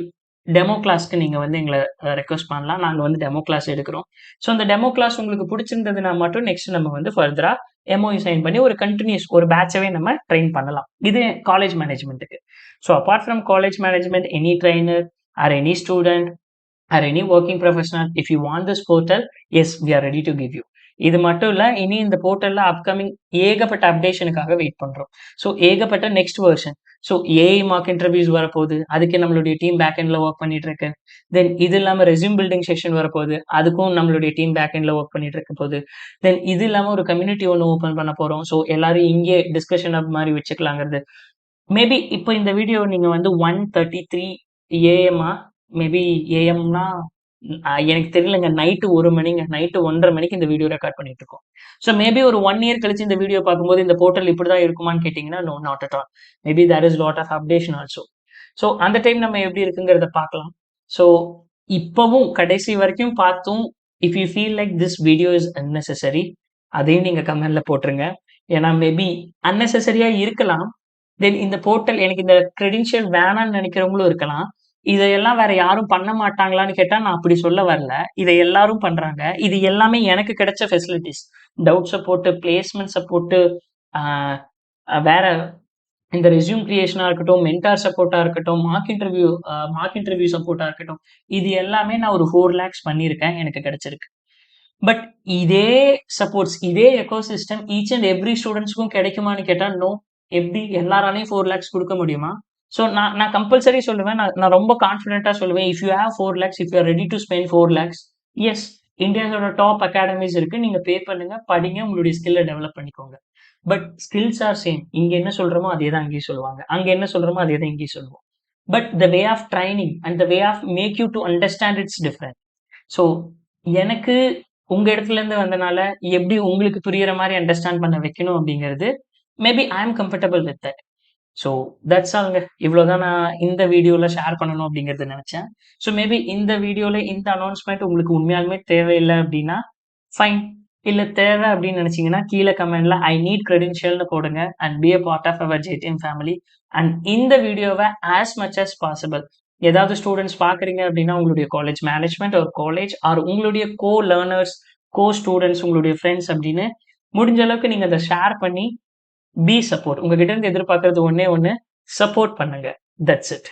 Speaker 1: டெமோ கிளாஸ்க்கு நீங்க வந்து எங்களை ரெக்வஸ்ட் பண்ணலாம். நாங்கள் வந்து டெமோ கிளாஸ் எடுக்கிறோம். ஸோ அந்த டெமோ கிளாஸ் உங்களுக்கு பிடிச்சிருந்ததுன்னா மட்டும் நெக்ஸ்ட் நம்ம வந்து ஃபர்தரா எம்ஓஇ சைன் பண்ணி ஒரு கண்டினியூஸ் ஒரு பேட்சவே நம்ம ட்ரெயின் பண்ணலாம். இது காலேஜ் மேனேஜ்மெண்ட்டுக்கு. So apart from college management, any trainer or any student or any working professional, if you want this portal, yes we are ready to give you. இது மட்டும் இல்லை, இனி இந்த போர்ட்டலில் அப்கமிங் ஏகப்பட்ட அப்டேஷனுக்காக வெயிட் பண்ணுறோம். ஸோ ஏகப்பட்ட next version. So AI mock interviews வரப்போகுது, அதுக்கு நம்மளுடைய டீம் பேக் எண்டில் ஒர்க் பண்ணிட்டு இருக்கு. தென் இது இல்லாமல் ரெஸ்யூம் பில்டிங் செஷன் வரப்போகுது, அதுக்கும் நம்மளுடைய டீம் பேக் எண்டில் ஒர்க் பண்ணிட்டு இருக்க போகுது. தென் இது இல்லாமல் ஒரு கம்யூனிட்டி ஒன்று ஓப்பன் பண்ண போகிறோம். ஸோ எல்லாரும் இங்கே டிஸ்கஷன் அப் மாதிரி வச்சுக்கலாங்கிறது. மேபி இப்போ இந்த வீடியோ நீங்கள் வந்து 1:33 AM மேபி ஏஎம்னா எனக்கு தெரியலங்க. நைட்டு 1 மணிங்க, நைட்டு 1:30 மணிக்கு இந்த வீடியோ ரெக்கார்ட் பண்ணிட்டு இருக்கோம். ஸோ மேபி ஒரு 1 இயர் கழிச்சு இந்த வீடியோ பார்க்கும்போது இந்த போர்ட்டல் இப்படி தான் இருக்குமான்னு கேட்டிங்கன்னா, no, not at all. Maybe there is lot of updation also. So அந்த டைம் நம்ம எப்படி இருக்குங்கிறத பார்க்கலாம். ஸோ இப்போவும் கடைசி வரைக்கும் பார்த்தும் if you feel like this video is unnecessary, அதையும் நீங்கள் கமெண்ட்ல போட்டுருங்க. ஏன்னா மேபி அன்னெசரியாக இருக்கலாம். தென் இந்த போர்ட்டல் எனக்கு இந்த கிரெடென்ஷியல் வேணான்னு நினைக்கிறவங்களும் இருக்கலாம். இதையெல்லாம் வேற யாரும் பண்ண மாட்டாங்களான்னு கேட்டா நான் அப்படி சொல்ல வரல. இதை எல்லாரும் பண்றாங்க. இது எல்லாமே எனக்கு கிடைச்ச facilities. Doubt support, placement support, வேற இந்த ரெஸ்யூம் கிரியேஷனா இருக்கட்டும், மென்டார் சப்போர்ட்டா இருக்கட்டும், மார்க் இன்டர்வியூ சப்போர்ட்டா இருக்கட்டும், இது எல்லாமே நான் ஒரு 4 lakhs பண்ணியிருக்கேன், எனக்கு கிடைச்சிருக்கு. பட் இதே சப்போர்ட்ஸ், இதே எக்கோசிஸ்டம் ஈச் அண்ட் எவ்ரி ஸ்டூடெண்ட்ஸ்க்கும் கிடைக்குமான்னு கேட்டா நோ. எப்படி எல்லாராலையும் 4 lakhs கொடுக்க முடியுமா? ஸோ நான் கம்பல்சரி சொல்லுவேன். நான் ரொம்ப கான்ஃபிடென்ட்டா சொல்லுவேன். If you have 4 lakhs, if you are ready to spend 4 lakhs, yes, இந்தியாஸோட டாப் அகாடமிஸ் இருக்கு. நீங்க பே பண்ணுங்க, படிங்க, உங்களுடைய ஸ்கில்லை டெவலப் பண்ணிக்கோங்க. But skills are same. இங்க என்ன சொல்றோமோ அதே தான் அங்கேயும் சொல்லுவாங்க, அங்க என்ன சொல்றோமோ அதே தான் இங்கேயும் சொல்லுவோம். But the way of training and the way of make you to understand it's different. So எனக்கு உங்க இடத்துல இருந்து வந்தனால எப்படி உங்களுக்கு புரியுற மாதிரி அண்டர்ஸ்டாண்ட் பண்ண வைக்கணும் அப்படிங்கிறது maybe I am comfortable with that. So that's ஆல்ங்க. இவ்வளோதான் நான் இந்த வீடியோவில் ஷேர் பண்ணணும் அப்படிங்கிறது நினச்சேன். ஸோ மேபி இந்த வீடியோவில் இந்த அனௌன்ஸ்மெண்ட் உங்களுக்கு உண்மையாலுமே தேவையில்லை அப்படின்னா ஃபைன். இல்லை தேவை அப்படின்னு நினச்சிங்கன்னா கீழே கமெண்ட்ல ஐ நீட் கிரெடென்ஷியல்னு போடுங்க and be a part of our JTM family. And இந்த வீடியோவை ஆஸ் மச் as பாசிபிள் ஏதாவது ஸ்டூடெண்ட்ஸ் பார்க்குறீங்க அப்படின்னா உங்களுடைய காலேஜ் மேனேஜ்மெண்ட் ஒரு காலேஜ் ஆர் உங்களுடைய கோ லேர்னர்ஸ், கோ ஸ்டூடெண்ட்ஸ், உங்களுடைய ஃப்ரெண்ட்ஸ் அப்படின்னு முடிஞ்ச அளவுக்கு நீங்கள் அதை ஷேர் பண்ணி பி சப்போர்ட். உங்ககிட்ட இருந்து எதிர்பார்க்கறது ஒன்னே ஒன்று, சப்போர்ட் பண்ணுங்க. That's it.